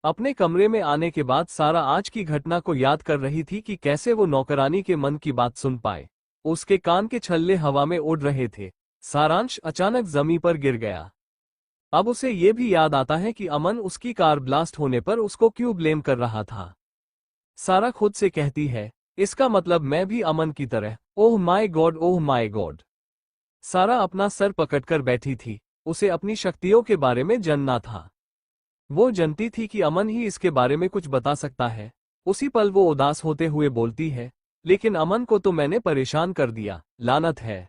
अपने कमरे में आने के बाद सारा आज की घटना को याद कर रही थी कि कैसे वो नौकरानी के मन की बात सुन पाए। उसके कान के छल्ले हवा में उड़ रहे थे। सारांश अचानक जमीन पर गिर गया। अब उसे ये भी याद आता है कि अमन उसकी कार ब्लास्ट होने पर उसको क्यों ब्लेम कर रहा था। सारा खुद से कहती है, इसका मतलब मैं भी अमन की तरह। Oh my God, oh my God. सारा अपना सर पकड़कर बैठी थी। उसे अपनी शक्तियों के बारे में जानना था। वो जानती थी कि अमन ही इसके बारे में कुछ बता सकता है। उसी पल वो उदास होते हुए बोलती है, लेकिन अमन को तो मैंने परेशान कर दिया, लानत है।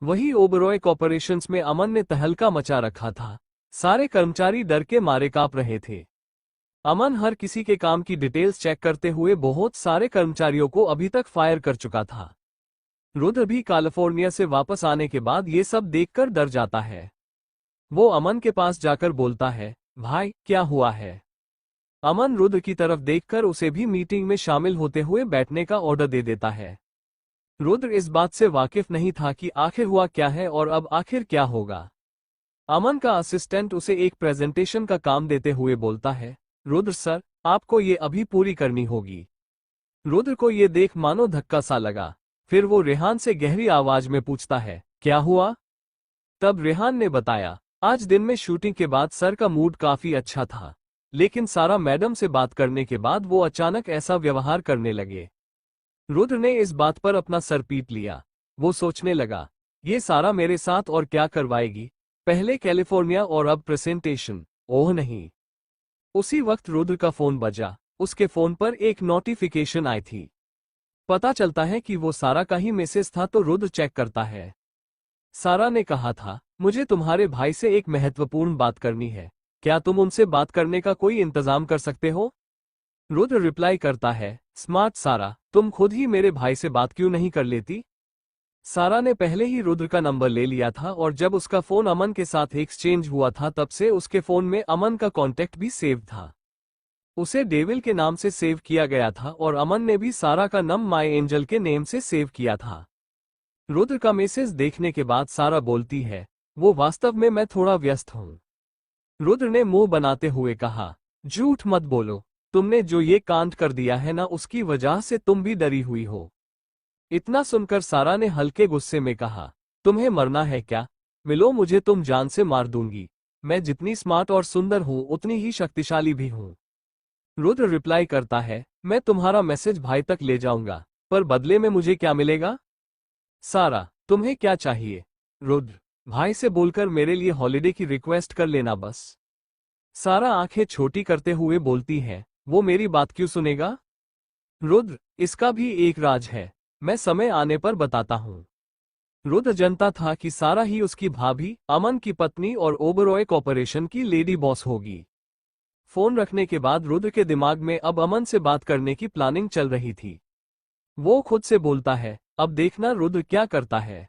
वही ओबरॉय कॉर्पोरेशंस में अमन ने तहलका मचा रखा था। सारे कर्मचारी डर के मारे कांप रहे थे। अमन हर किसी के काम की डिटेल्स चेक करते हुए बहुत सारे कर्मचारियों को अभी तक फायर कर चुका था। रुद्र भी कैलिफोर्निया से वापस आने के बाद ये सब देखकर डर जाता है। वो अमन के पास जाकर बोलता है, भाई क्या हुआ है? अमन रुद्र की तरफ देखकर उसे भी मीटिंग में शामिल होते हुए बैठने का ऑर्डर दे देता है। रुद्र इस बात से वाकिफ नहीं था कि आखिर हुआ क्या है और अब आखिर क्या होगा। अमन का असिस्टेंट उसे एक प्रेजेंटेशन का काम देते हुए बोलता है, रुद्र सर, आपको ये अभी पूरी करनी होगी। रुद्र को ये देख मानो धक्का सा लगा। फिर वो रेहान से गहरी आवाज में पूछता है, क्या हुआ? तब रेहान ने बताया, आज दिन में शूटिंग के बाद सर का मूड काफी अच्छा था, लेकिन सारा मैडम से बात करने के बाद वो अचानक ऐसा व्यवहार करने लगे। रुद्र ने इस बात पर अपना सर पीट लिया। वो सोचने लगा, ये सारा मेरे साथ और क्या करवाएगी? पहले कैलिफोर्निया और अब प्रेजेंटेशन। ओह नहीं। उसी वक्त रुद्र का फोन बजा। उसके फोन पर एक नोटिफिकेशन आई थी। पता चलता है कि वो सारा का ही मैसेज था, तो रुद्र चेक करता है। सारा ने कहा था, मुझे तुम्हारे भाई से एक महत्वपूर्ण बात करनी है। क्या तुम उनसे बात करने का कोई इंतजाम कर सकते हो? रुद्र रिप्लाई करता है, स्मार्ट सारा, तुम खुद ही मेरे भाई से बात क्यों नहीं कर लेती? सारा ने पहले ही रुद्र का नंबर ले लिया था और जब उसका फोन अमन के साथ एक्सचेंज हुआ था तब से उसके फोन में अमन का कॉन्टेक्ट भी सेव था। उसे डेविल के नाम से सेव किया गया था और अमन ने भी सारा का नम माय एंजल के नेम से सेव किया था। रुद्र का मैसेज देखने के बाद सारा बोलती है, वो वास्तव में मैं थोड़ा व्यस्त हूं। रुद्र ने मुंह बनाते हुए कहा, झूठ मत बोलो, तुमने जो ये कांड कर दिया है ना, उसकी वजह से तुम भी डरी हुई हो। इतना सुनकर सारा ने हल्के गुस्से में कहा, तुम्हें मरना है क्या? मिलो मुझे, तुम जान से मार दूंगी। मैं जितनी स्मार्ट और सुंदर हूं उतनी ही शक्तिशाली भी हूं। रुद्र रिप्लाई करता है, मैं तुम्हारा मैसेज भाई तक ले जाऊंगा, पर बदले में मुझे क्या मिलेगा? सारा, तुम्हें क्या चाहिए? रुद्र, भाई से बोलकर मेरे लिए हॉलिडे की रिक्वेस्ट कर लेना बस। सारा आंखें छोटी करते हुए बोलती है, वो मेरी बात क्यों सुनेगा? रुद्र, इसका भी एक राज है, मैं समय आने पर बताता हूं। रुद्र जानता था कि सारा ही उसकी भाभी, अमन की पत्नी और ओबरॉय कॉर्पोरेशन की लेडी बॉस होगी। फोन रखने के बाद रुद्र के दिमाग में अब अमन से बात करने की प्लानिंग चल रही थी। वो खुद से बोलता है, अब देखना रुद्र क्या करता है।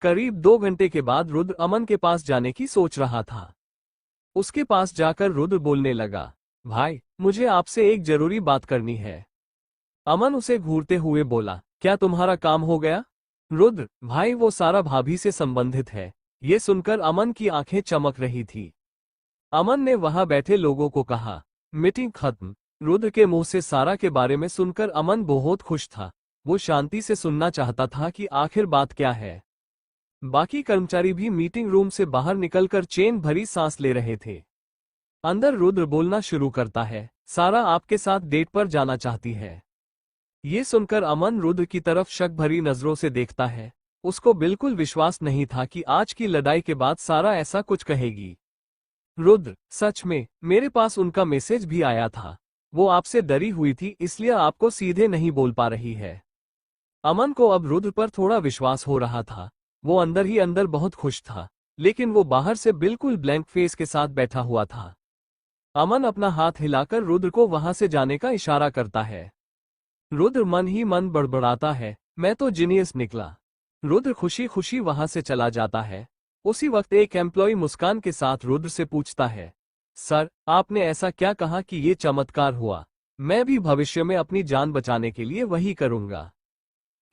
करीब 2 घंटे के बाद रुद्र अमन के पास जाने की सोच रहा था। उसके पास जाकर रुद्र बोलने लगा, भाई, मुझे आपसे एक जरूरी बात करनी है। अमन उसे घूरते हुए बोला, क्या तुम्हारा काम हो गया? रुद्र, भाई, वो सारा भाभी से संबंधित है। ये सुनकर अमन की आंखें चमक रही थी। अमन ने वहां बैठे लोगों को कहा, मीटिंग खत्म। रुद्र के मुंह से सारा के बारे में सुनकर अमन बहुत खुश था। वो शांति से सुनना चाहता था कि आखिर बात क्या है। बाकी कर्मचारी भी मीटिंग रूम से बाहर निकलकर चैन भरी सांस ले रहे थे। अंदर रुद्र बोलना शुरू करता है, सारा आपके साथ डेट पर जाना चाहती है। ये सुनकर अमन रुद्र की तरफ शक भरी नजरों से देखता है। उसको बिल्कुल विश्वास नहीं था कि आज की लड़ाई के बाद सारा ऐसा कुछ कहेगी। रुद्र, सच में, मेरे पास उनका मैसेज भी आया था। वो आपसे डरी हुई थी, इसलिए आपको सीधे नहीं बोल पा रही है। अमन को अब रुद्र पर थोड़ा विश्वास हो रहा था। वो अंदर ही अंदर बहुत खुश था, लेकिन वो बाहर से बिल्कुल ब्लैंक फेस के साथ बैठा हुआ था। अमन अपना हाथ हिलाकर रुद्र को वहां से जाने का इशारा करता है। रुद्र मन ही मन बड़बड़ाता है, मैं तो जीनियस निकला। रुद्र खुशी खुशी वहां से चला जाता है। उसी वक्त एक एम्प्लॉय मुस्कान के साथ रुद्र से पूछता है, सर, आपने ऐसा क्या कहा कि ये चमत्कार हुआ? मैं भी भविष्य में अपनी जान बचाने के लिए वही करूंगा।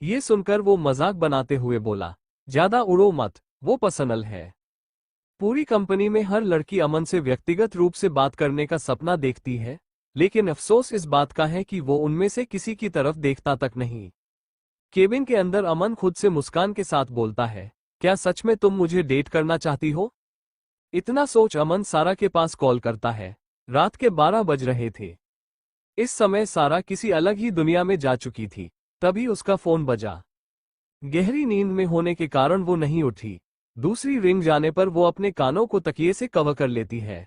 ये सुनकर वो मजाक बनाते हुए बोला, ज्यादा उड़ो मत, वो पर्सनल है। पूरी कंपनी में हर लड़की अमन से व्यक्तिगत रूप से बात करने का सपना देखती है, लेकिन अफसोस इस बात का है कि वो उनमें से किसी की तरफ देखता तक नहीं। केबिन के अंदर अमन खुद से मुस्कान के साथ बोलता है, क्या सच में तुम मुझे डेट करना चाहती हो? इतना सोच अमन सारा के पास कॉल करता है। रात के 12 बज रहे थे। इस समय सारा किसी अलग ही दुनिया में जा चुकी थी। तभी उसका फोन बजा। गहरी नींद में होने के कारण वो नहीं उठी। दूसरी रिंग जाने पर वो अपने कानों को तकिए से कवर कर लेती है।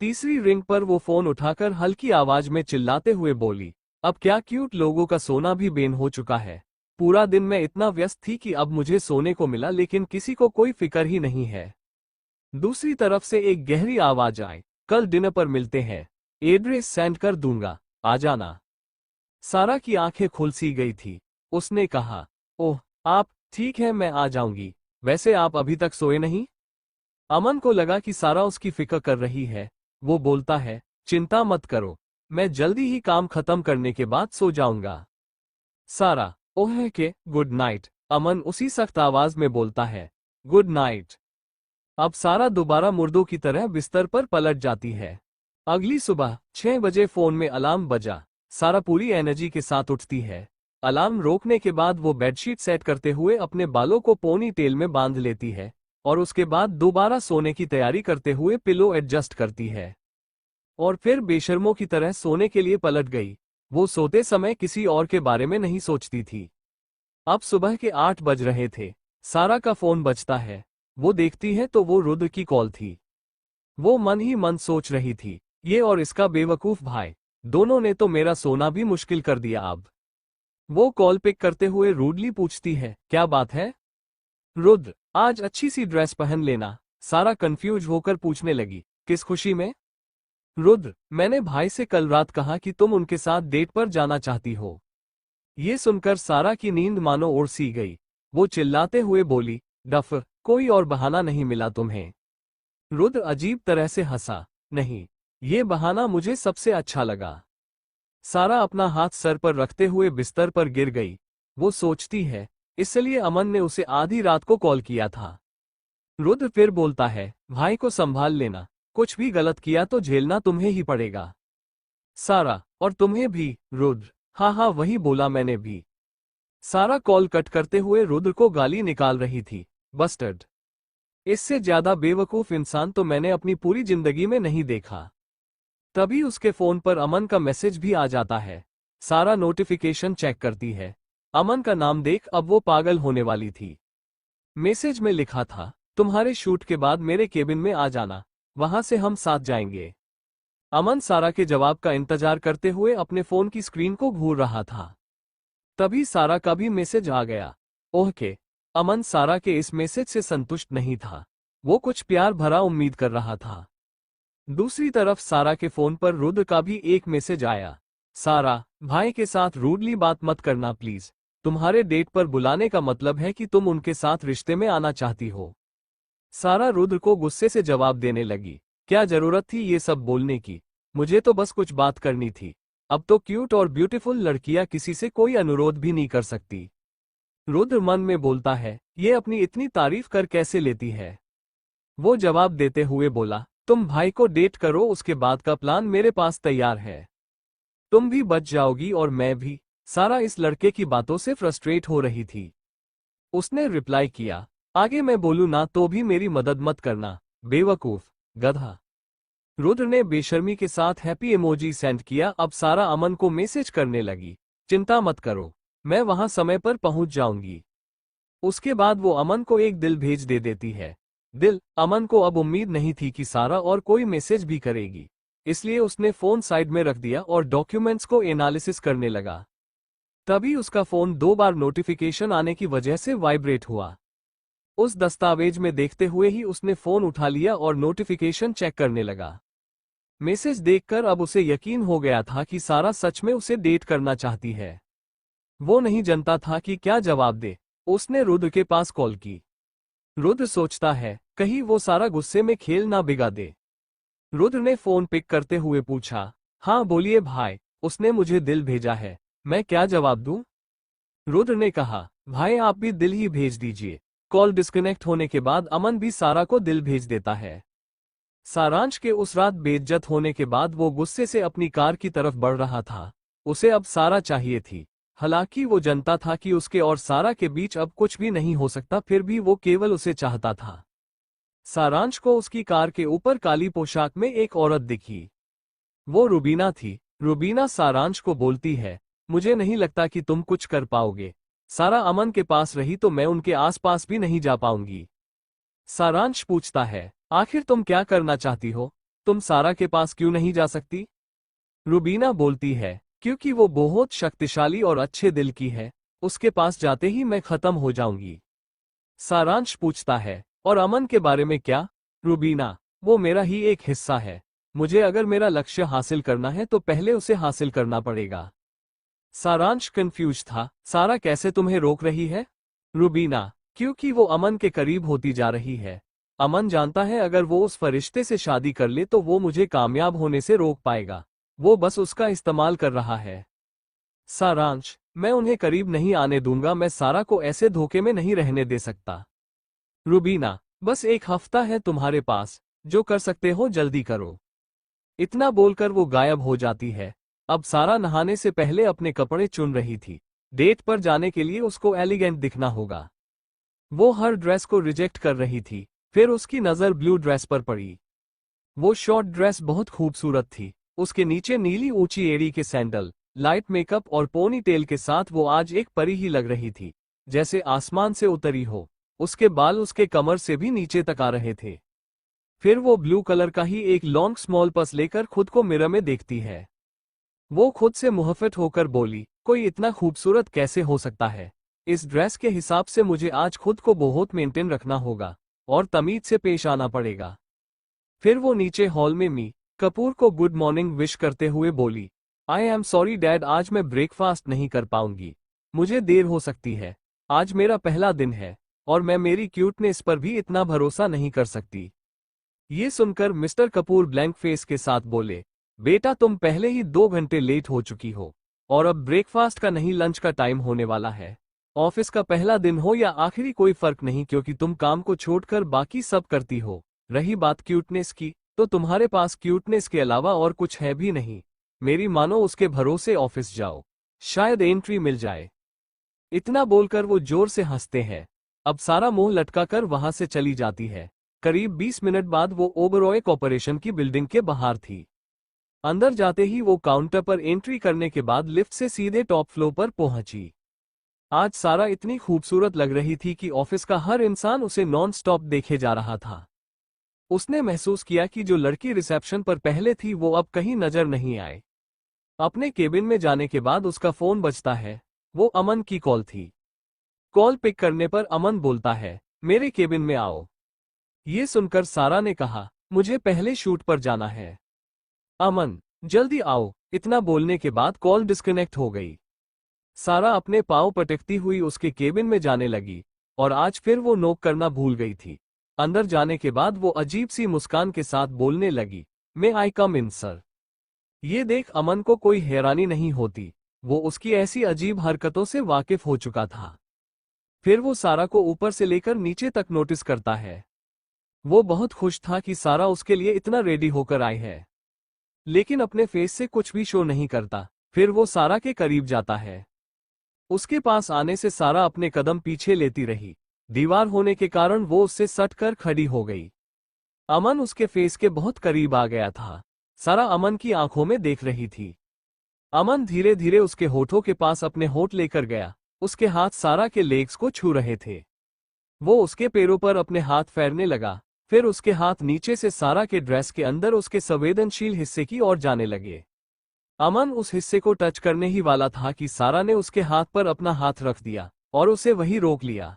तीसरी रिंग पर वो फोन उठाकर हल्की आवाज में चिल्लाते हुए बोली, अब क्या क्यूट लोगों का सोना भी बेन हो चुका है। पूरा दिन मैं इतना व्यस्त थी कि अब मुझे सोने को मिला, लेकिन किसी को कोई फिक्र ही नहीं है। दूसरी तरफ से एक गहरी आवाज आई, कल डिनर पर मिलते हैं, एड्रेस सेंड कर दूंगा, आ जाना। सारा की आंखें खुल सी गई थी। उसने कहा, ओह आप, ठीक है मैं आ जाऊंगी। वैसे आप अभी तक सोए नहीं? अमन को लगा कि सारा उसकी फिक्र कर रही है। वो बोलता है, चिंता मत करो, मैं जल्दी ही काम खत्म करने के बाद सो जाऊंगा। सारा, ओह के गुड नाइट। अमन उसी सख्त आवाज में बोलता है, गुड नाइट। अब सारा दोबारा मुर्दों की तरह बिस्तर पर पलट जाती है। अगली सुबह 6 बजे फोन में अलार्म बजा। सारा पूरी एनर्जी के साथ उठती है। अलार्म रोकने के बाद वो बेडशीट सेट करते हुए अपने बालों को पोनी टेल में बांध लेती है और उसके बाद दोबारा सोने की तैयारी करते हुए पिलो एडजस्ट करती है और फिर बेशर्मों की तरह सोने के लिए पलट गई। वो सोते समय किसी और के बारे में नहीं सोचती थी। अब सुबह के 8 बज रहे थे। सारा का फोन बजता है। वो देखती है तो वो रुद्र की कॉल थी। वो मन ही मन सोच रही थी, ये और इसका बेवकूफ भाई, दोनों ने तो मेरा सोना भी मुश्किल कर दिया। अब वो कॉल पिक करते हुए रूडली पूछती है, क्या बात है? रुद्र, आज अच्छी सी ड्रेस पहन लेना। सारा कंफ्यूज होकर पूछने लगी, किस खुशी में? रुद्र, मैंने भाई से कल रात कहा कि तुम उनके साथ डेट पर जाना चाहती हो। ये सुनकर सारा की नींद मानो उड़ सी गई। वो चिल्लाते हुए बोली, डफर, कोई और बहाना नहीं मिला तुम्हें? रुद्र अजीब तरह से हंसा, नहीं, ये बहाना मुझे सबसे अच्छा लगा। सारा अपना हाथ सर पर रखते हुए बिस्तर पर गिर गई। वो सोचती है, इसलिए अमन ने उसे आधी रात को कॉल किया था। रुद्र फिर बोलता है, भाई को संभाल लेना, कुछ भी गलत किया तो झेलना तुम्हें ही पड़ेगा। सारा, और तुम्हें भी, रुद्र। हाँ हाँ वही बोला मैंने भी। सारा कॉल कट करते हुए रुद्र को गाली निकाल रही थी, बस्टर्ड। इससे ज्यादा बेवकूफ इंसान तो मैंने अपनी पूरी जिंदगी में नहीं देखा। तभी उसके फोन पर अमन का मैसेज भी आ जाता है। सारा नोटिफिकेशन चेक करती है। अमन का नाम देख अब वो पागल होने वाली थी। मैसेज में लिखा था, तुम्हारे शूट के बाद मेरे केबिन में आ जाना, वहां से हम साथ जाएंगे। अमन सारा के जवाब का इंतजार करते हुए अपने फोन की स्क्रीन को घूर रहा था। तभी सारा का भी मैसेज आ गया। ओह के। अमन सारा के इस मैसेज से संतुष्ट नहीं था। वो कुछ प्यार भरा उम्मीद कर रहा था। दूसरी तरफ सारा के फोन पर रुद्र का भी एक मैसेज आया। सारा, भाई के साथ रूडली बात मत करना प्लीज। तुम्हारे डेट पर बुलाने का मतलब है कि तुम उनके साथ रिश्ते में आना चाहती हो। सारा रुद्र को गुस्से से जवाब देने लगी, क्या जरूरत थी ये सब बोलने की? मुझे तो बस कुछ बात करनी थी। अब तो क्यूट और ब्यूटीफुल लड़कियां किसी से कोई अनुरोध भी नहीं कर सकती। रुद्र मन में बोलता है, ये अपनी इतनी तारीफ कर कैसे लेती है? वो जवाब देते हुए बोला, तुम भाई को डेट करो, उसके बाद का प्लान मेरे पास तैयार है। तुम भी बच जाओगी और मैं भी। सारा इस लड़के की बातों से फ्रस्ट्रेट हो रही थी। उसने रिप्लाई किया, आगे मैं बोलूं ना तो भी मेरी मदद मत करना, बेवकूफ, गधा। रुद्र ने बेशर्मी के साथ हैप्पी इमोजी सेंड किया। अब सारा अमन को मैसेज करने लगी, चिंता मत करो, मैं वहां समय पर पहुंच जाऊंगी। उसके बाद वो अमन को एक दिल भेज दे देती है। दिल। अमन को अब उम्मीद नहीं थी कि सारा और कोई मैसेज भी करेगी, इसलिए उसने फोन साइड में रख दिया और डॉक्यूमेंट्स को एनालिसिस करने लगा। तभी उसका फोन 2 बार नोटिफिकेशन आने की वजह से वाइब्रेट हुआ। उस दस्तावेज में देखते हुए ही उसने फोन उठा लिया और नोटिफिकेशन चेक करने लगा। मैसेज देखकर अब उसे यकीन हो गया था कि सारा सच में उसे डेट करना चाहती है। वो नहीं जानता था कि क्या जवाब दे। उसने रुद्र के पास कॉल की। रुद्र सोचता है, कहीं वो सारा गुस्से में खेल ना बिगा दे। रुद्र ने फोन पिक करते हुए पूछा, हाँ बोलिए भाई, उसने मुझे दिल भेजा है, मैं क्या जवाब दूं? रुद्र ने कहा, भाई आप भी दिल ही भेज दीजिए। कॉल डिस्कनेक्ट होने के बाद अमन भी सारा को दिल भेज देता है। सारांश के उस रात बेइज्जत होने के बाद वो गुस्से से अपनी कार की तरफ बढ़ रहा था। उसे अब सारा चाहिए थी। हालांकि वो जानता था कि उसके और सारा के बीच अब कुछ भी नहीं हो सकता, फिर भी वो केवल उसे चाहता था। सारांश को उसकी कार के ऊपर काली पोशाक में एक औरत दिखी। वो रुबीना थी। रुबीना सारांश को बोलती है, मुझे नहीं लगता कि तुम कुछ कर पाओगे। सारा अमन के पास रही तो मैं उनके आसपास भी नहीं जा पाऊंगी। सारांश पूछता है, आखिर तुम क्या करना चाहती हो? तुम सारा के पास क्यों नहीं जा सकती? रुबीना बोलती है, क्योंकि वो बहुत शक्तिशाली और अच्छे दिल की है, उसके पास जाते ही मैं खत्म हो जाऊंगी। सारांश पूछता है, और अमन के बारे में क्या? रुबीना, वो मेरा ही एक हिस्सा है। मुझे अगर मेरा लक्ष्य हासिल करना है तो पहले उसे हासिल करना पड़ेगा। सारांश कंफ्यूज था, सारा कैसे तुम्हें रोक रही है? रुबीना, क्योंकि वो अमन के करीब होती जा रही है। अमन जानता है अगर वो उस फरिश्ते से शादी कर ले तो वो मुझे कामयाब होने से रोक पाएगा। वो बस उसका इस्तेमाल कर रहा है। सारांश, मैं उन्हें करीब नहीं आने दूंगा, मैं सारा को ऐसे धोखे में नहीं रहने दे सकता। रुबीना, बस एक हफ्ता है तुम्हारे पास, जो कर सकते हो जल्दी करो। इतना बोलकर वो गायब हो जाती है। अब सारा नहाने से पहले अपने कपड़े चुन रही थी। डेट पर जाने के लिए उसको एलिगेंट दिखना होगा। वो हर ड्रेस को रिजेक्ट कर रही थी, फिर उसकी नज़र ब्लू ड्रेस पर पड़ी। वो शॉर्ट ड्रेस बहुत खूबसूरत थी, उसके नीचे नीली ऊंची एड़ी के सैंडल, लाइट मेकअप और पोनी टेल के साथ वो आज एक परी ही लग रही थी, जैसे आसमान से उतरी हो। उसके बाल उसके कमर से भी नीचे तक आ रहे थे। फिर वो ब्लू कलर का ही एक लॉन्ग स्मॉल पर्स लेकर खुद को मिरर में देखती है। वो खुद से मुहफ़्फ़त होकर बोली, कोई इतना खूबसूरत कैसे हो सकता है? इस ड्रेस के हिसाब से मुझे आज खुद को बहुत मेंटेन रखना होगा और तमीज से पेश आना पड़ेगा। फिर वो नीचे हॉल में मी कपूर को गुड मॉर्निंग विश करते हुए बोली, आई एम सॉरी डैड, आज मैं ब्रेकफास्ट नहीं कर पाऊंगी। मुझे देर हो सकती है। आज मेरा पहला दिन है और मैं मेरी क्यूटनेस पर भी इतना भरोसा नहीं कर सकती। ये सुनकर मिस्टर कपूर ब्लैंक फेस के साथ बोले, बेटा तुम पहले ही 2 घंटे लेट हो चुकी हो और अब ब्रेकफास्ट का नहीं लंच का टाइम होने वाला है। ऑफिस का पहला दिन हो या आखिरी कोई फर्क नहीं, क्योंकि तुम काम को छोड़कर बाकी सब करती हो। रही बात क्यूटनेस की, तो तुम्हारे पास क्यूटनेस के अलावा और कुछ है भी नहीं। मेरी मानो उसके भरोसे ऑफिस जाओ, शायद एंट्री मिल जाए। इतना बोलकर वो जोर से हंसते हैं। अब सारा मुंह लटकाकर वहां से चली जाती है। करीब 20 मिनट बाद वो ओबरॉय कॉर्पोरेशन की बिल्डिंग के बाहर थी। अंदर जाते ही वो काउंटर पर एंट्री करने के बाद लिफ्ट से सीधे टॉप फ्लोर पर पहुंची। आज सारा इतनी खूबसूरत लग रही थी कि ऑफिस का हर इंसान उसे नॉन स्टॉप देखे जा रहा था। उसने महसूस किया कि जो लड़की रिसेप्शन पर पहले थी वो अब कहीं नजर नहीं आए। अपने केबिन में जाने के बाद उसका फोन बजता है। वो अमन की कॉल थी। कॉल पिक करने पर अमन बोलता है, मेरे केबिन में आओ। ये सुनकर सारा ने कहा, मुझे पहले शूट पर जाना है। अमन, जल्दी आओ। इतना बोलने के बाद कॉल डिस्कनेक्ट हो गई। सारा अपने पांव पटकती हुई उसके केबिन में जाने लगी और आज फिर वो नॉक करना भूल गई थी। अंदर जाने के बाद वो अजीब सी मुस्कान के साथ बोलने लगी, मे आई कम इन सर। ये देख अमन को कोई हैरानी नहीं होती, वो उसकी ऐसी अजीब हरकतों से वाकिफ हो चुका था। फिर वो सारा को ऊपर से लेकर नीचे तक नोटिस करता है। वो बहुत खुश था कि सारा उसके लिए इतना रेडी होकर आई है, लेकिन अपने फेस से कुछ भी शो नहीं करता। फिर वो सारा के करीब जाता है। उसके पास आने से सारा अपने कदम पीछे लेती रही। दीवार होने के कारण वो उससे सट कर खड़ी हो गई। अमन उसके फेस के बहुत करीब आ गया था। सारा अमन की आंखों में देख रही थी। अमन धीरे धीरे उसके होठों के पास अपने होठ लेकर गया। उसके हाथ सारा के लेग्स को छू रहे थे। वो उसके पैरों पर अपने हाथ फेरने लगा। फिर उसके हाथ नीचे से सारा के ड्रेस के अंदर उसके संवेदनशील हिस्से की ओर जाने लगे। अमन उस हिस्से को टच करने ही वाला था कि सारा ने उसके हाथ पर अपना हाथ रख दिया और उसे वहीं रोक लिया।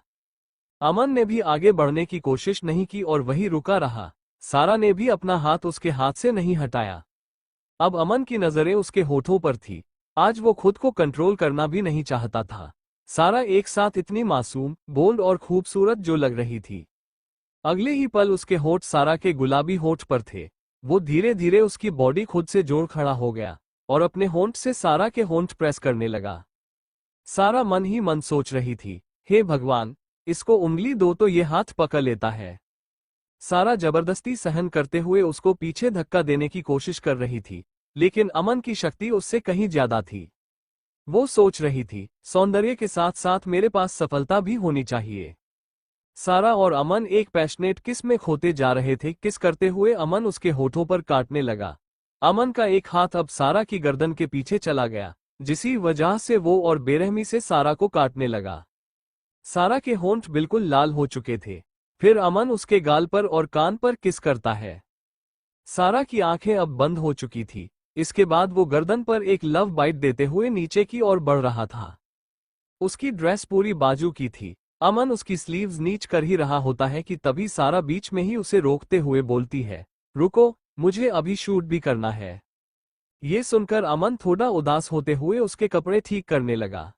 अमन ने भी आगे बढ़ने की कोशिश नहीं की और वहीं रुका रहा। सारा ने भी अपना हाथ उसके हाथ से नहीं हटाया। अब अमन की नजरें उसके होठों पर थी। आज वो खुद को कंट्रोल करना भी नहीं चाहता था। सारा एक साथ इतनी मासूम, बोल्ड और खूबसूरत जो लग रही थी। अगले ही पल उसके होठ सारा के गुलाबी होठ पर थे। वो धीरे धीरे उसकी बॉडी खुद से जोड़ खड़ा हो गया और अपने होंठ से सारा के होंठ प्रेस करने लगा। सारा मन ही मन सोच रही थी, हे भगवान, इसको उंगली दो तो ये हाथ पकड़ लेता है। सारा जबरदस्ती सहन करते हुए उसको पीछे धक्का देने की कोशिश कर रही थी, लेकिन अमन की शक्ति उससे कहीं ज्यादा थी। वो सोच रही थी, सौंदर्य के साथ साथ मेरे पास सफलता भी होनी चाहिए। सारा और अमन एक पैशनेट किस में खोते जा रहे थे। किस करते हुए अमन उसके होठों पर काटने लगा। अमन का एक हाथ अब सारा की गर्दन के पीछे चला गया, जिसी वजह से वो और बेरहमी से सारा को काटने लगा। सारा के होंठ बिल्कुल लाल हो चुके थे। फिर अमन उसके गाल पर और कान पर किस करता है। सारा की आंखें अब बंद हो चुकी थी। इसके बाद वो गर्दन पर एक लव बाइट देते हुए नीचे की ओर बढ़ रहा था। उसकी ड्रेस पूरी बाजू की थी। अमन उसकी स्लीव्स नीच कर ही रहा होता है कि तभी सारा बीच में ही उसे रोकते हुए बोलती है, रुको, मुझे अभी शूट भी करना है। ये सुनकर अमन थोड़ा उदास होते हुए उसके कपड़े ठीक करने लगा।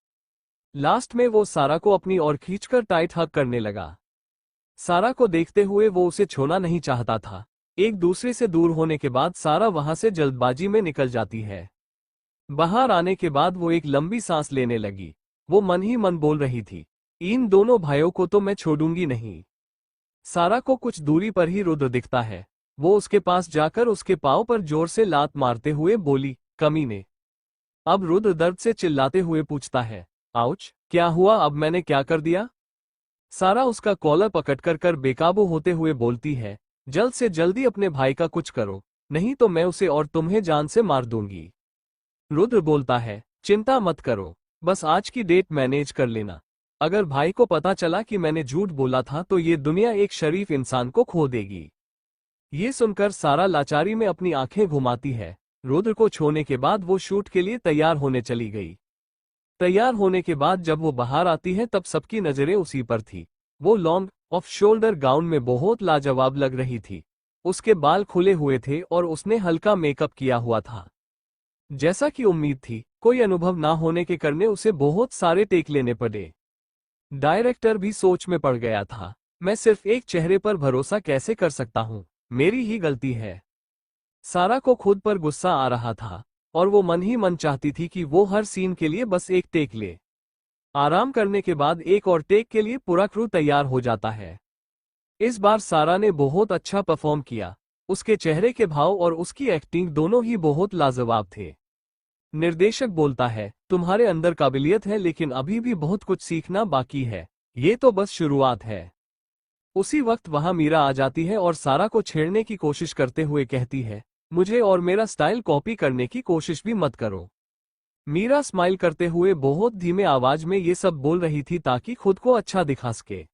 लास्ट में वो सारा को अपनी ओर खींचकर टाइट हग करने लगा। सारा को देखते हुए वो उसे छोड़ना नहीं चाहता था। एक दूसरे से दूर होने के बाद सारा वहां से जल्दबाजी में निकल जाती है। बाहर आने के बाद वो एक लंबी सांस लेने लगी। वो मन ही मन बोल रही थी, इन दोनों भाइयों को तो मैं छोड़ूंगी नहीं। सारा को कुछ दूरी पर ही रुद्र दिखता है। वो उसके पास जाकर उसके पांव पर जोर से लात मारते हुए बोली, कमीने। अब रुद्र दर्द से चिल्लाते हुए पूछता है, आउच, क्या हुआ, अब मैंने क्या कर दिया? सारा उसका कॉलर पकड़कर कर बेकाबू होते हुए बोलती है, जल्द से जल्दी अपने भाई का कुछ करो, नहीं तो मैं उसे और तुम्हें जान से मार दूंगी। रुद्र बोलता है, चिंता मत करो, बस आज की डेट मैनेज कर लेना। अगर भाई को पता चला कि मैंने झूठ बोला था तो ये दुनिया एक शरीफ इंसान को खो देगी। ये सुनकर सारा लाचारी में अपनी आंखें घुमाती है। रुद्र को छोड़ने के बाद वो शूट के लिए तैयार होने चली गई। तैयार होने के बाद जब वो बाहर आती है तब सबकी नजरें उसी पर थी। वो लॉन्ग ऑफ शोल्डर गाउन में बहुत लाजवाब लग रही थी। उसके बाल खुले हुए थे और उसने हल्का मेकअप किया हुआ था। जैसा कि उम्मीद थी, कोई अनुभव ना होने के करने उसे बहुत सारे टेक लेने पड़े। डायरेक्टर भी सोच में पड़ गया था। मैं सिर्फ एक चेहरे पर भरोसा कैसे कर सकता हूं, मेरी ही गलती है। सारा को खुद पर गुस्सा आ रहा था और वो मन ही मन चाहती थी कि वो हर सीन के लिए बस एक टेक ले। आराम करने के बाद एक और टेक के लिए पूरा क्रू तैयार हो जाता है। इस बार सारा ने बहुत अच्छा परफॉर्म किया। उसके चेहरे के भाव और उसकी एक्टिंग दोनों ही बहुत लाजवाब थे। निर्देशक बोलता है, तुम्हारे अंदर काबिलियत है लेकिन अभी भी बहुत कुछ सीखना बाकी है, ये तो बस शुरुआत है। उसी वक्त वहां मीरा आ जाती है और सारा को छेड़ने की कोशिश करते हुए कहती है, मुझे और मेरा स्टाइल कॉपी करने की कोशिश भी मत करो। मीरा स्माइल करते हुए बहुत धीमे आवाज में ये सब बोल रही थी ताकि खुद को अच्छा दिखा सके।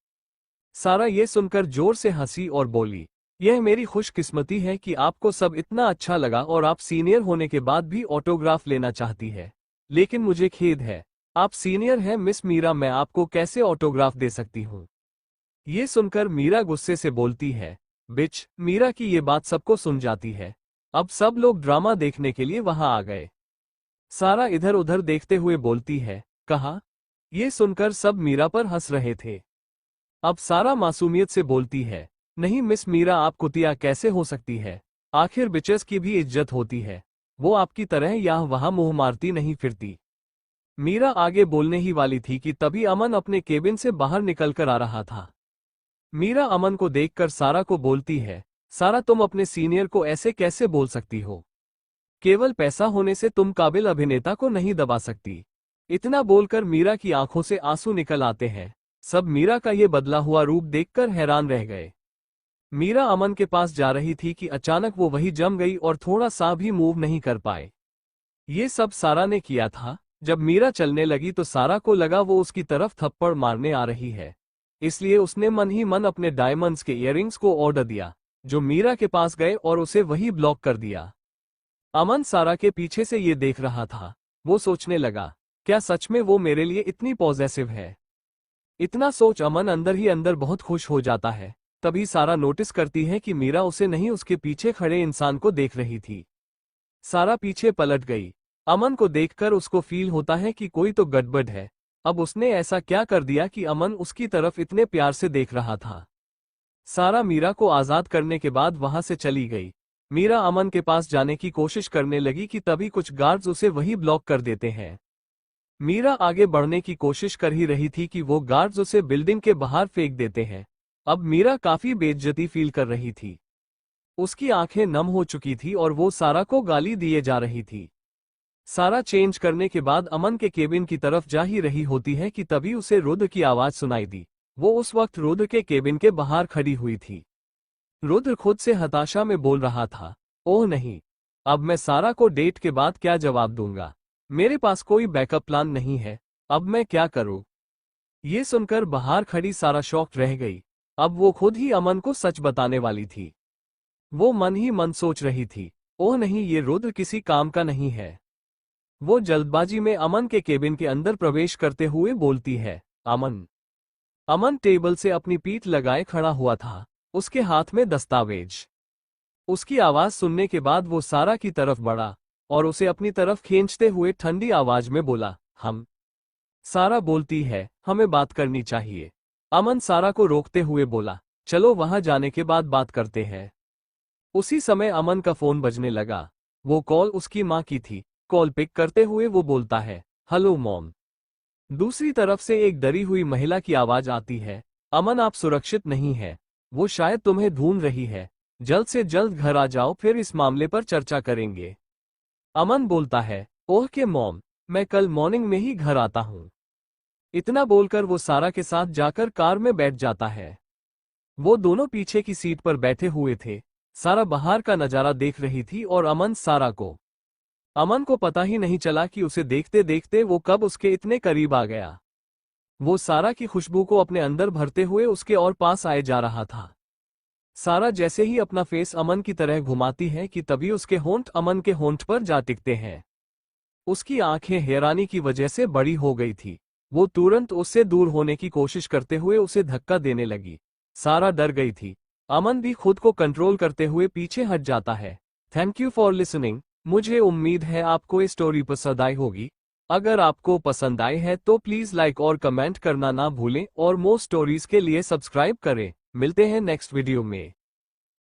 सारा ये सुनकर जोर से हंसी और बोली, यह मेरी खुशकिस्मती है कि आपको सब इतना अच्छा लगा और आप सीनियर होने के बाद भी ऑटोग्राफ लेना चाहती है। लेकिन मुझे खेद है, आप सीनियर हैं मिस मीरा, मैं आपको कैसे ऑटोग्राफ दे सकती हूँ। ये सुनकर मीरा गुस्से से बोलती है, बिच। मीरा की ये बात सबको सुन जाती है। अब सब लोग ड्रामा देखने के लिए वहां आ गए। सारा इधर उधर देखते हुए बोलती है, कहा। ये सुनकर सब मीरा पर हंस रहे थे। अब सारा मासूमियत से बोलती है, नहीं मिस मीरा, आप कुतिया कैसे हो सकती है, आखिर बिचेस की भी इज्जत होती है, वो आपकी तरह यहाँ वहां मुंह मारती नहीं फिरती। मीरा आगे बोलने ही वाली थी कि तभी अमन अपने केबिन से बाहर निकलकर आ रहा था। मीरा अमन को देखकर सारा को बोलती है, सारा तुम अपने सीनियर को ऐसे कैसे बोल सकती हो, केवल पैसा होने से तुम काबिल अभिनेता को नहीं दबा सकती। इतना बोलकर मीरा की आंखों से आंसू निकल आते हैं। सब मीरा का ये बदला हुआ रूप देखकर हैरान रह गए। मीरा अमन के पास जा रही थी कि अचानक वो वही जम गई और थोड़ा सा भी मूव नहीं कर पाए। ये सब सारा ने किया था। जब मीरा चलने लगी तो सारा को लगा वो उसकी तरफ थप्पड़ मारने आ रही है, इसलिए उसने मन ही मन अपने डायमंड्स के इयररिंग्स को ऑर्डर दिया, जो मीरा के पास गए और उसे वही ब्लॉक कर दिया। अमन सारा के पीछे से ये देख रहा था। वो सोचने लगा, क्या सच में वो मेरे लिए इतनी पॉजेसिव है। इतना सोच अमन अंदर ही अंदर बहुत खुश हो जाता है। तभी सारा नोटिस करती है कि मीरा उसे नहीं, उसके पीछे खड़े इंसान को देख रही थी। सारा पीछे पलट गई। अमन को देखकर उसको फील होता है कि कोई तो गड़बड़ है। अब उसने ऐसा क्या कर दिया कि अमन उसकी तरफ इतने प्यार से देख रहा था। सारा मीरा को आजाद करने के बाद वहां से चली गई। मीरा अमन के पास जाने की कोशिश करने लगी कि तभी कुछ गार्ड्स उसे वही ब्लॉक कर देते हैं। मीरा आगे बढ़ने की कोशिश कर ही रही थी कि वो गार्ड्स उसे बिल्डिंग के बाहर फेंक देते हैं। अब मीरा काफी बेइज्जती फील कर रही थी। उसकी आंखें नम हो चुकी थी और वो सारा को गाली दिए जा रही थी। सारा चेंज करने के बाद अमन के केबिन की तरफ जा ही रही होती है कि तभी उसे रुद्र की आवाज सुनाई दी। वो उस वक्त रुद्र के केबिन के बाहर खड़ी हुई थी। रुद्र खुद से हताशा में बोल रहा था, ओह नहीं, अब मैं सारा को डेट के बाद क्या जवाब दूंगा? मेरे पास कोई बैकअप प्लान नहीं है। अब मैं क्या करूं? ये सुनकर बाहर खड़ी सारा शॉक्ड रह गई। अब वो खुद ही अमन को सच बताने वाली थी। वो मन ही मन सोच रही थी, ओह नहीं, ये रुद्र किसी काम का नहीं है। वो जल्दबाजी में अमन के केबिन के अंदर प्रवेश करते हुए बोलती है, अमन। अमन टेबल से अपनी पीठ लगाए खड़ा हुआ था, उसके हाथ में दस्तावेज। उसकी आवाज सुनने के बाद वो सारा की तरफ बढ़ा और उसे अपनी तरफ खींचते हुए ठंडी आवाज में बोला, हम। सारा बोलती है, हमें बात करनी चाहिए। अमन सारा को रोकते हुए बोला, चलो वहां जाने के बाद बात करते हैं। उसी समय अमन का फोन बजने लगा। वो कॉल उसकी माँ की थी। कॉल पिक करते हुए वो बोलता है, हेलो मॉम। दूसरी तरफ से एक डरी हुई महिला की आवाज आती है, अमन आप सुरक्षित नहीं है, वो शायद तुम्हें ढूंढ रही है, जल्द से जल्द घर आ जाओ, फिर इस मामले पर चर्चा करेंगे। अमन बोलता है, ओह के मॉम, मैं कल मॉर्निंग में ही घर आता हूँ। इतना बोलकर वो सारा के साथ जाकर कार में बैठ जाता है। वो दोनों पीछे की सीट पर बैठे हुए थे। सारा बाहर का नजारा देख रही थी और अमन सारा को। अमन को पता ही नहीं चला कि उसे देखते देखते वो कब उसके इतने करीब आ गया। वो सारा की खुशबू को अपने अंदर भरते हुए उसके और पास आए जा रहा था। सारा जैसे ही अपना फेस अमन की तरह घुमाती है कि तभी उसके होंठ अमन के होंठ पर जा टिकते हैं। उसकी आंखें हैरानी की वजह से बड़ी हो गई थी। वो तुरंत उससे दूर होने की कोशिश करते हुए उसे धक्का देने लगी। सारा डर गई थी। अमन भी खुद को कंट्रोल करते हुए पीछे हट जाता है। Thank you for listening. मुझे उम्मीद है आपको ये स्टोरी पसंद आई होगी। अगर आपको पसंद आई है तो प्लीज लाइक और कमेंट करना ना भूलें और मोर स्टोरीज के लिए सब्सक्राइब करें। मिलते हैं नेक्स्ट वीडियो में।